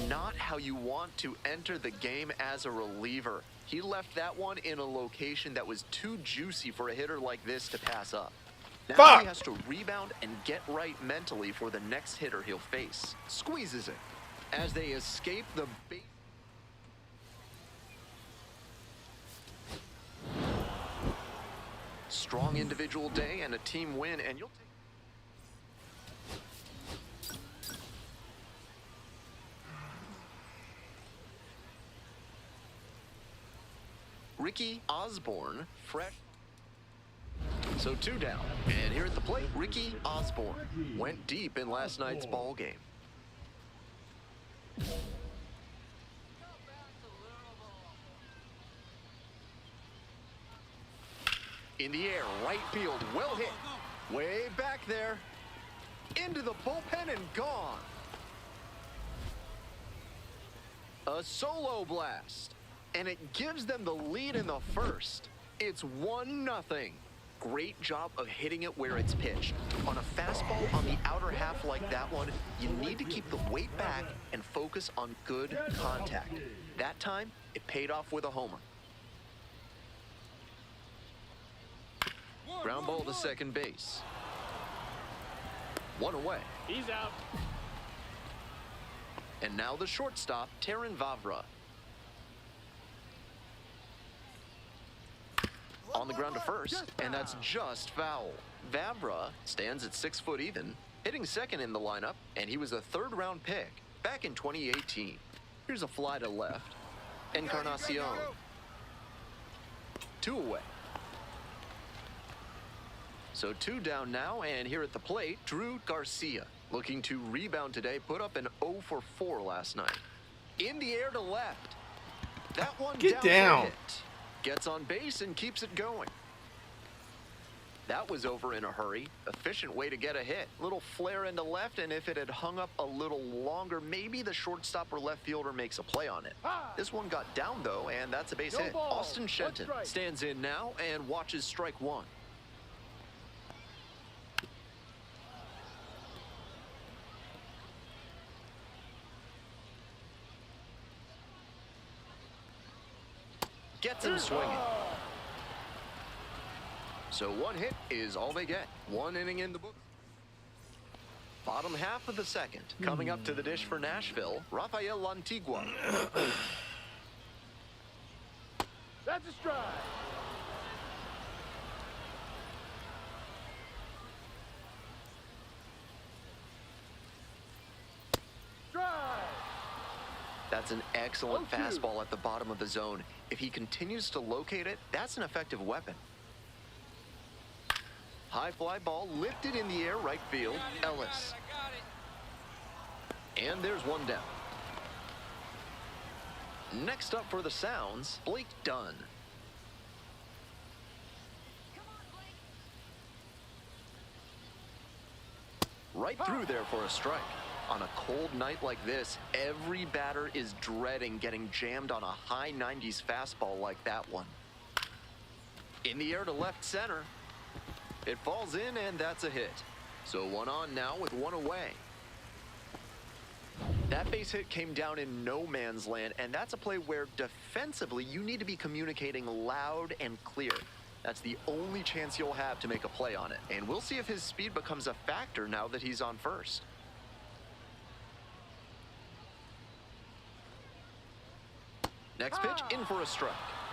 Not how you want to enter the game as a reliever. He left that one in a location that was too juicy for a hitter like this to pass up. Now Fuck! he has to rebound and get right mentally for the next hitter he'll face. Squeezes it as they escape the base. Strong individual day and a team win, and you'll take. Ricky Osborne, fresh. So 2 down. And here at the plate, Ricky Osborne went deep in last night's ball game. In the air, right field, well hit. Way back there. Into the bullpen and gone. A solo blast. And it gives them the lead in the first. It's 1-0. Great job of hitting it where it's pitched. On a fastball on the outer half like that one, you need to keep the weight back and focus on good contact. That time, it paid off with a homer. Ground ball to second base. 1 away. He's out. And now the shortstop, Terrin Vavra. On the ground to first, and that's just foul. Vavra stands at 6 foot even, hitting second in the lineup, and he was a 3rd-round pick back in 2018. Here's a fly to left. Encarnacion. 2 away. So 2 down now, and here at the plate, Drew Garcia. Looking to rebound today, put up an 0 for 4 last night. In the air to left. That one Get down. down. For hit. Gets on base and keeps it going. That was over in a hurry. Efficient way to get a hit. Little flare into left, and if it had hung up a little longer, maybe the shortstop or left fielder makes a play on it. This one got down, though, and that's a base hit. ball. Austin Shenton stands in now and watches strike 1. Gets him swinging. So 1 hit is all they get. 1 inning in the book. Bottom half of the second. Coming up to the dish for Nashville, Rafael Lantigua. That's a strike. Strike. That's an excellent 0-2. fastball at the bottom of the zone. If he continues to locate it, that's an effective weapon. High fly ball lifted in the air, right field, Ellis. I got it. And there's 1 down. Next up for the Sounds, Blake Dunn. Right through there for a strike. On a cold night like this, every batter is dreading getting jammed on a high 90s fastball like that one. In the air to left center. It falls in, and that's a hit. So 1 on now with 1 away. That base hit came down in no man's land, and that's a play where defensively you need to be communicating loud and clear. That's the only chance you'll have to make a play on it. And we'll see if his speed becomes a factor now that he's on first. Next pitch, in for a strike.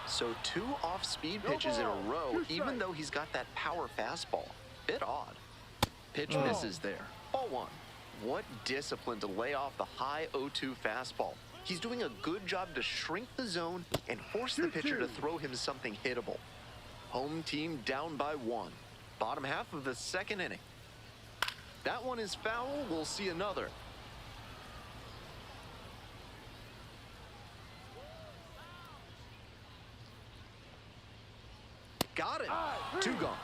So 2 off-speed pitches in a row, even though he's got that power fastball. Bit odd. Pitch misses there. Ball 1. What discipline to lay off the high 0-2 fastball. He's doing a good job to shrink the zone and force the pitcher to throw him something hittable. Home team down by 1. Bottom half of the second inning. That one is foul. We'll see another. Got it. 2 gone.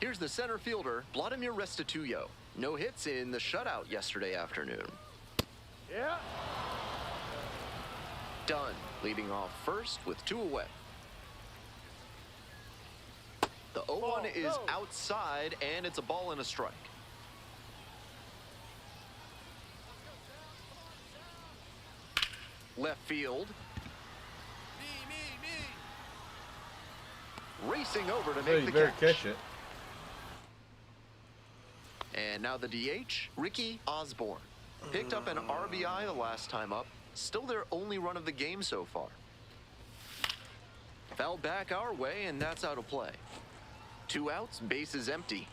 Here's the center fielder, Vladimir Restituyo. No hits in the shutout yesterday afternoon. Yeah. Dunn leading off first with 2 away. The 0-1 is outside, and it's a ball and a strike. left field. Racing over to Hey, make you the better catch. catch it. And now the DH, Ricky Osborne. Picked up an RBI the last time up. Still their only run of the game so far. Fouled back our way, and that's out of play. 2 outs, bases empty.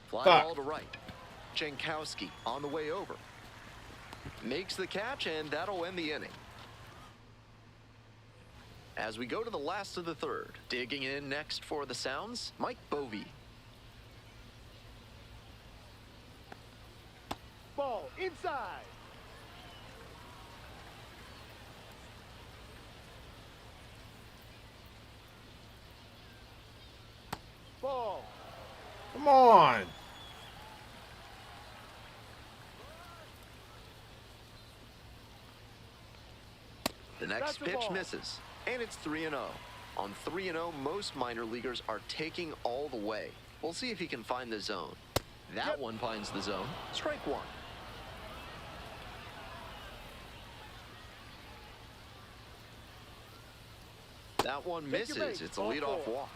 Fly ball to right. Jankowski on the way over. Makes the catch, and that'll end the inning. As we go to the last of the third, digging in next for the Sounds, Mike Bovee. Ball inside. Ball. Come on. The next That's a pitch ball. misses, and it's 3-0. On 3-0, most minor leaguers are taking all the way. We'll see if he can find the zone. That one finds the zone. Strike one. That one Take your misses. bait. It's a Ball leadoff 4. walk.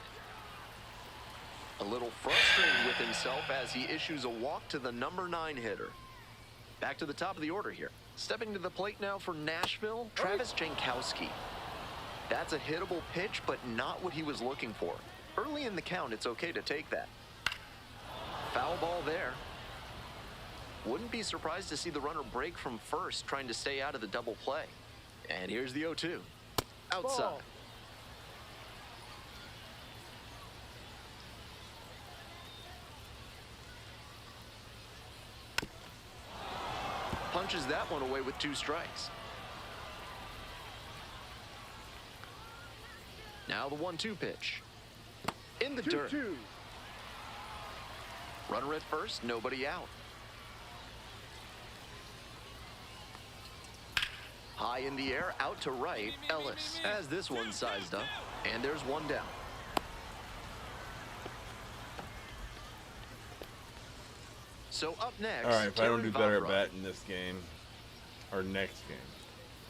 A little frustrated with himself as he issues a walk to the number 9 hitter. Back to the top of the order here. Stepping to the plate now for Nashville, Travis Jankowski. That's a hittable pitch, but not what he was looking for. Early in the count, it's okay to take that. Foul ball there. Wouldn't be surprised to see the runner break from first, trying to stay out of the double play. And here's the 0-2. Outside. Ball. Punches that one away with 2 strikes. Now the 1-2 pitch. In the dirt. 2-2. Runner at first, nobody out. High in the air, out to right, Ellis has this one sized up. And there's one down. So up next, All right, if I don't Terry do better at Vavra. batting this game or next game,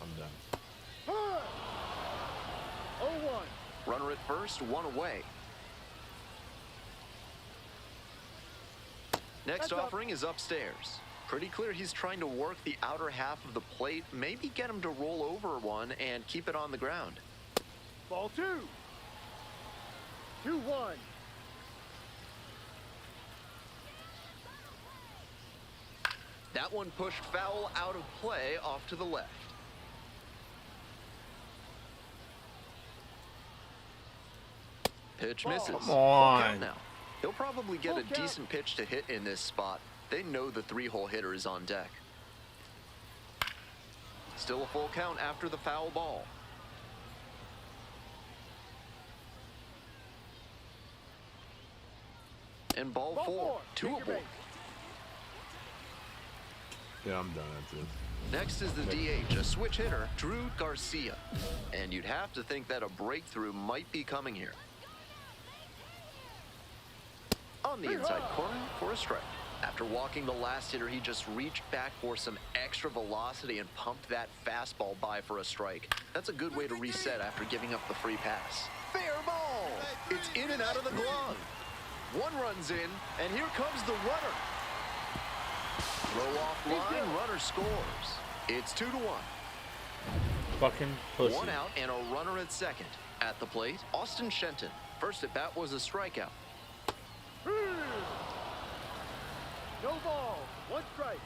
I'm done. High. 0-1. Runner at first, one away. Next That's up. offering is upstairs. Pretty clear he's trying to work the outer half of the plate, maybe get him to roll over one and keep it on the ground. Ball 2. 2-1. That one pushed foul out of play off to the left. Pitch Ball. misses. Come Full on. count now. He'll probably get Full a count. decent pitch to hit in this spot. They know the 3-hole hitter is on deck. Still a full count after the foul ball. And ball Ball 4, 2 Take your aboard. bait. Yeah, I'm done. That's it. Next is the DH, a switch hitter, Drew Garcia. And you'd have to think that a breakthrough might be coming here. On the inside corner for a strike. After walking the last hitter, he just reached back for some extra velocity and pumped that fastball by for a strike. That's a good way to reset after giving up the free pass. Fair ball! It's in and out of the glove. One runs in, and here comes the runner. Throw off line, runner scores. It's 2-1. Fucking pussy. One out and a runner at second. At the plate, Austin Shenton. First at bat was a strikeout. No ball. 1 strike.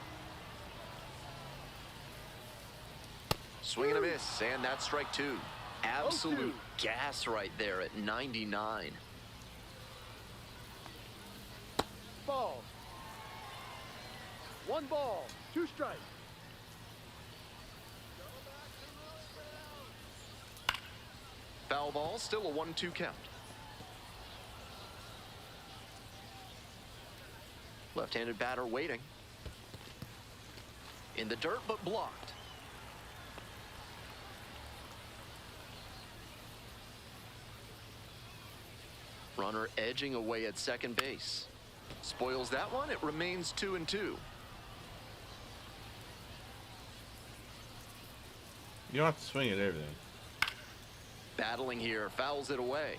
Swing and a miss, and that's strike 2. Absolute 0-2. gas right there at 99. Ball. 1 ball. 2 strikes. Foul ball, still a 1-2 count. Left-handed batter waiting. In the dirt, but blocked. Runner edging away at second base. Spoils that one. It remains 2-2. You don't have to swing at everything. Battling here, fouls it away.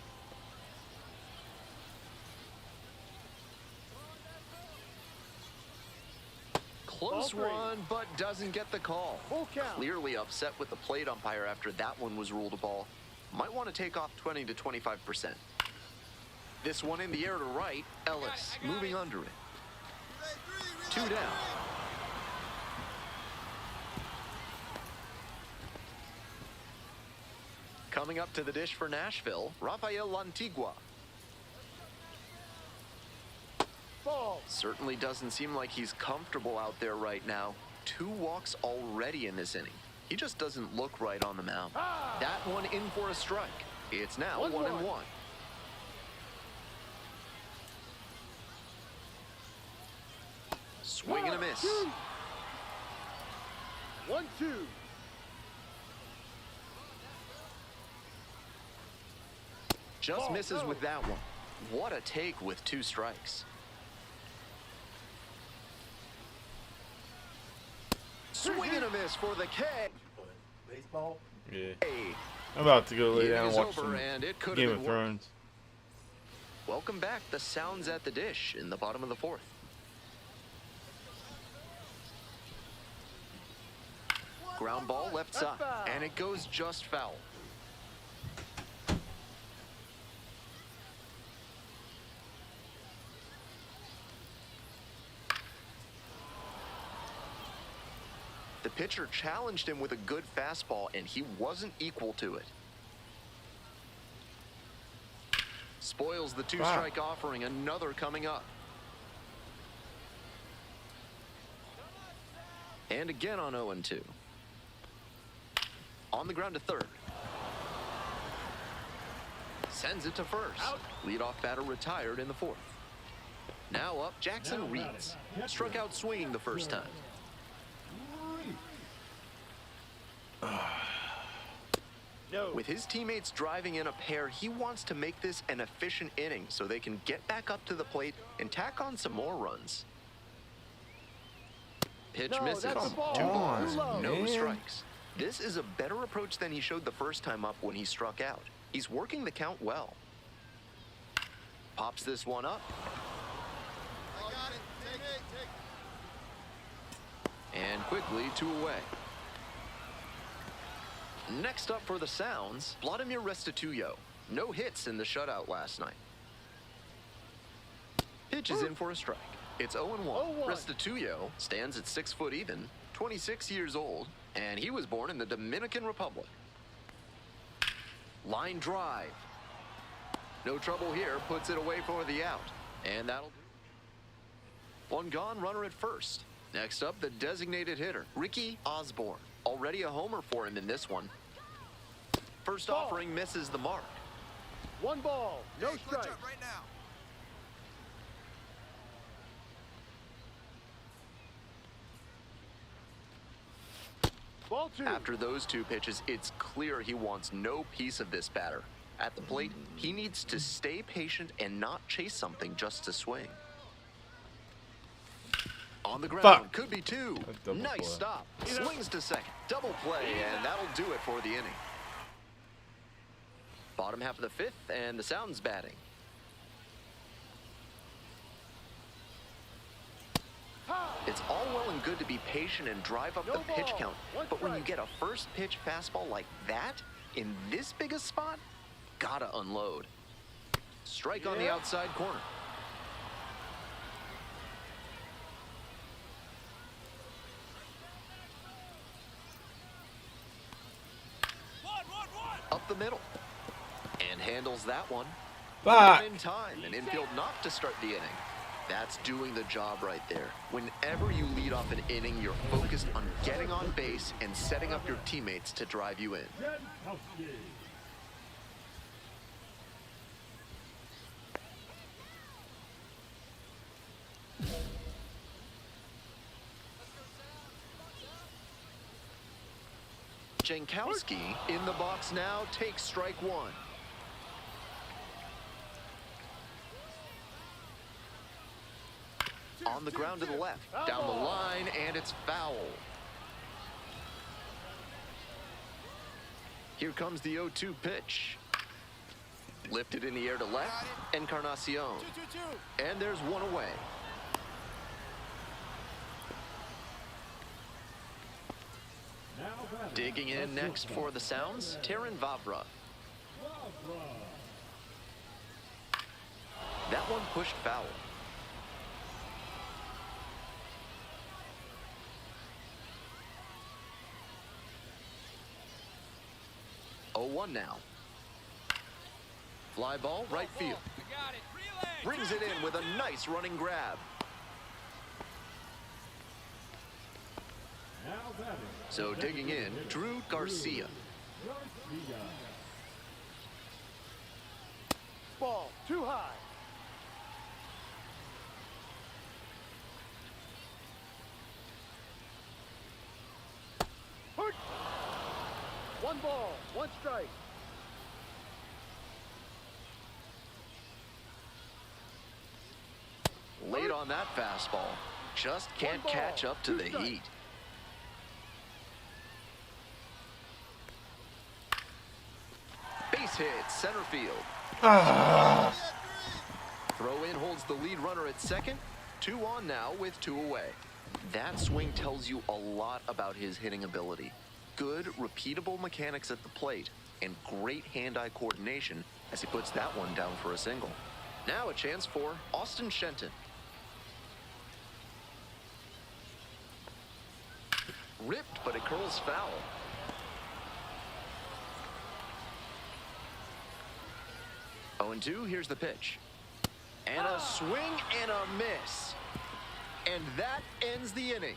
Close Ball 3. one, but doesn't get the call. Full count. Clearly upset with the plate umpire after that one was ruled a ball. Might want to take off 20 to 25%. This one in the air to right. Ellis moving under it. 2 down. Coming up to the dish for Nashville, Rafael Lantigua. Ball. Certainly doesn't seem like he's comfortable out there right now. 2 walks already in this inning. He just doesn't look right on the mound. That one in for a strike. It's now 1-1. Swing and a miss. 1-2. Just Ball, misses no. with that one. What a take with 2 strikes. Swing and a miss for the K. Baseball. Yeah. I'm about to go lay Inning down and is watch over, some and it could have Game been of worse. Thrones. Welcome back. The sounds at the dish in the bottom of the 4th. Ground ball left side, and it goes just foul. The pitcher challenged him with a good fastball, and he wasn't equal to it. Spoils the 2-strike offering. Another coming up. And again on 0-2. On the ground to third. Sends it to first. Leadoff batter retired in the 4th. Now up, Jackson Reeds. Struck out swinging the first time. No. With his teammates driving in a pair, he wants to make this an efficient inning so they can get back up to the plate and tack on some more runs. Pitch No, misses. that's a ball. 2 balls, Too low. no Man. strikes. This is a better approach than he showed the first time up when he struck out. He's working the count well. Pops this one up. I got it. Take it. Take And quickly 2 away. Next up for the Sounds, Vladimir Restituyo. No hits in the shutout last night. Pitch is in for a strike. It's 0-1. 0-1. Restituyo stands at 6 foot even, 26 years old, and he was born in the Dominican Republic. Line drive. No trouble here, puts it away for the out. And that'll do. 1 gone, runner at first. Next up, the designated hitter, Ricky Osborne. Already a homer for him in this one. First Ball. offering misses the mark. 1 ball. it. No Hey, clutch strike. up right now. Ball 2. After those 2 pitches, it's clear he wants no piece of this batter. At the plate, he needs to stay patient and not chase something just to swing. On the ground, Fuck. could be 2. That's double Nice play. stop. Swings to second. Double play, and that'll do it for the inning. Bottom half of the 5th, and the Sounds batting. It's all well and good to be patient and drive up No the pitch ball. count, 1 but when you strike. get a first pitch fastball like that in this big a spot, gotta unload. Strike on the Yeah. outside corner. Up the middle. And handles that one. Fuck. Not in time, an infield knock to start the inning. That's doing the job right there. Whenever you lead off an inning, you're focused on getting on base and setting up your teammates to drive you in. Jankowski. Jankowski in the box now takes strike 1. On the ground to the left, down the line, and it's foul. Here comes the 0-2 pitch. Lifted in the air to left, Encarnacion. And there's one away. Digging in next for the Sounds, Terran Vavra. That one pushed foul. Oh, 1 now. Fly ball, right field. Brings it in with a nice running grab. So digging in, Drew Garcia. Ball too high. Hurt. 1 ball, 1 strike. Late on that fastball. Just can't catch up to the heat. Base hit, center field. Throw in holds the lead runner at second. 2 on now with 2 away. That swing tells you a lot about his hitting ability. Good, repeatable mechanics at the plate and great hand-eye coordination as he puts that one down for a single. Now a chance for Austin Shenton. Ripped, but it curls foul. Oh, and 2, here's the pitch. And a swing and a miss. And that ends the inning.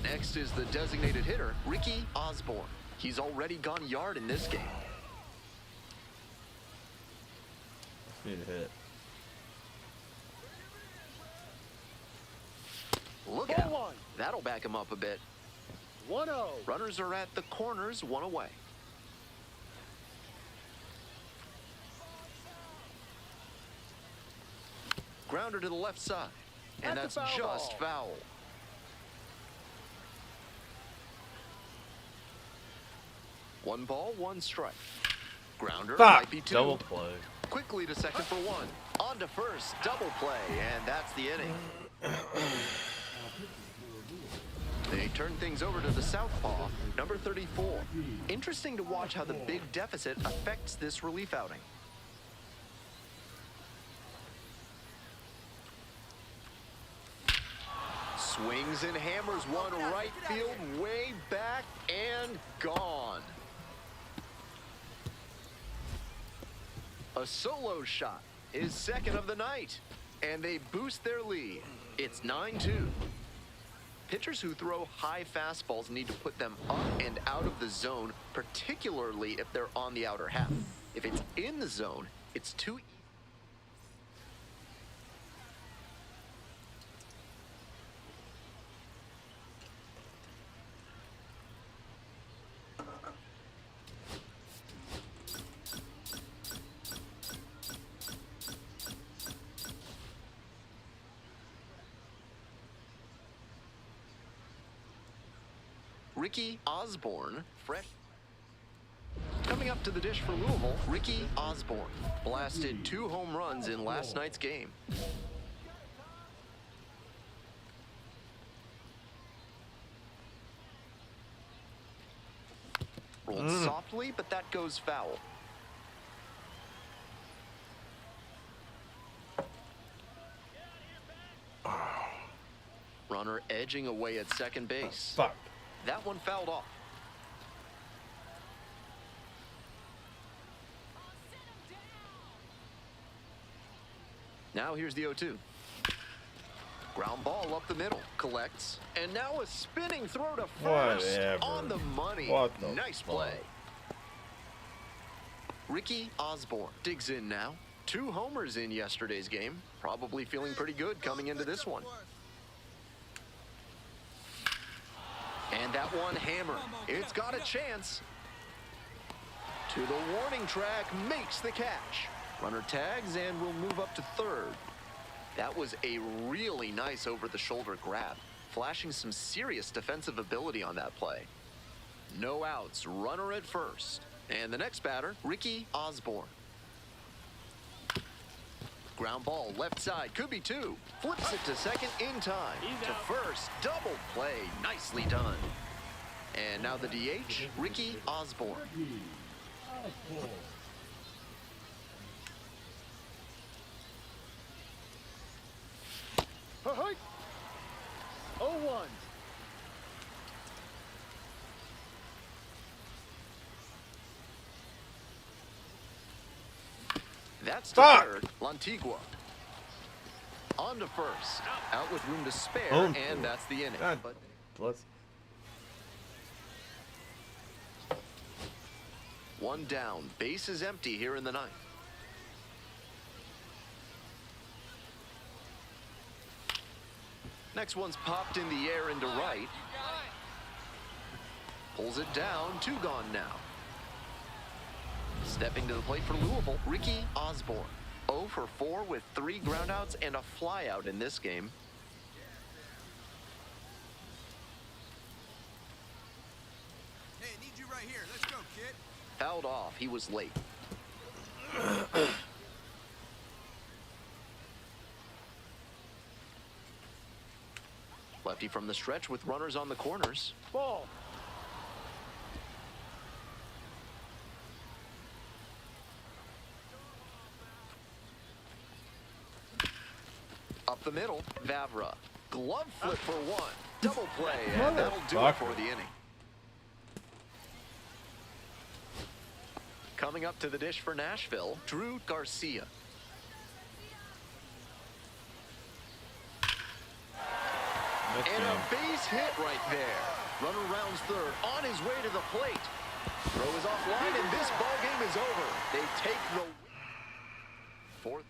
Next is the designated hitter, Ricky Osborne. He's already gone yard in this game. Need a hit. Look Ball out. 1. That'll back him up a bit. 1-0. Runners are at the corners, 1 away. Grounder to the left side. And that's That's a foul just ball. foul. One ball, 1 strike. Grounder Fuck. might be 2. Double play. Quickly to second for 1. On to first, double play, and that's the inning. They turn things over to the southpaw, number 34. Interesting to watch how the big deficit affects this relief outing. Swings and hammers one right field, way back and gone. A solo shot, his second of the night, and they boost their lead. It's 9-2. Pitchers who throw high fastballs need to put them up and out of the zone, particularly if they're on the outer half. If it's in the zone, it's too easy. Ricky Osborne, fresh. Coming up to the dish for Louisville, Ricky Osborne blasted 2 home runs in last night's game. Rolled softly, but that goes foul. Runner edging away at second base. Fuck. That one fouled off. Now here's the 0-2. Ground ball up the middle, collects, and now a spinning throw to first. Whatever. On the money. What the nice fuck? play. Ricky Osborne digs in now. 2 homers in yesterday's game. Probably feeling pretty good coming into this one. And that one hammered. It's got a chance. To the warning track, makes the catch. Runner tags and will move up to third. That was a really nice over-the-shoulder grab, flashing some serious defensive ability on that play. No outs, runner at first. And the next batter, Ricky Osborne. Ground ball, left side, could be two. Flips it to second in time. To first, double play, nicely done. And now the DH, Ricky Osborne. Hey! 0-1. That's to Fuck. third, Lantigua. On to first. Out with room to spare, Oh. and that's the inning. God But bless. one down, base is empty here in the ninth. Next one's popped in the air into right. Pulls it down, two gone now. Stepping to the plate for Louisville, Ricky Osborne. 0 for 4 with 3 groundouts and a flyout in this game. Hey, I need you right here. Let's go, kid. Fouled off, he was late. Lefty from the stretch with runners on the corners. Ball. Up the middle, Vavra. Glove flip for one. Double play, and that'll do it for the inning. Coming up to the dish for Nashville, Drew Garcia. And a base hit right there. Runner rounds third, on his way to the plate. Throw is offline, and this ball game is over. They take the fourth.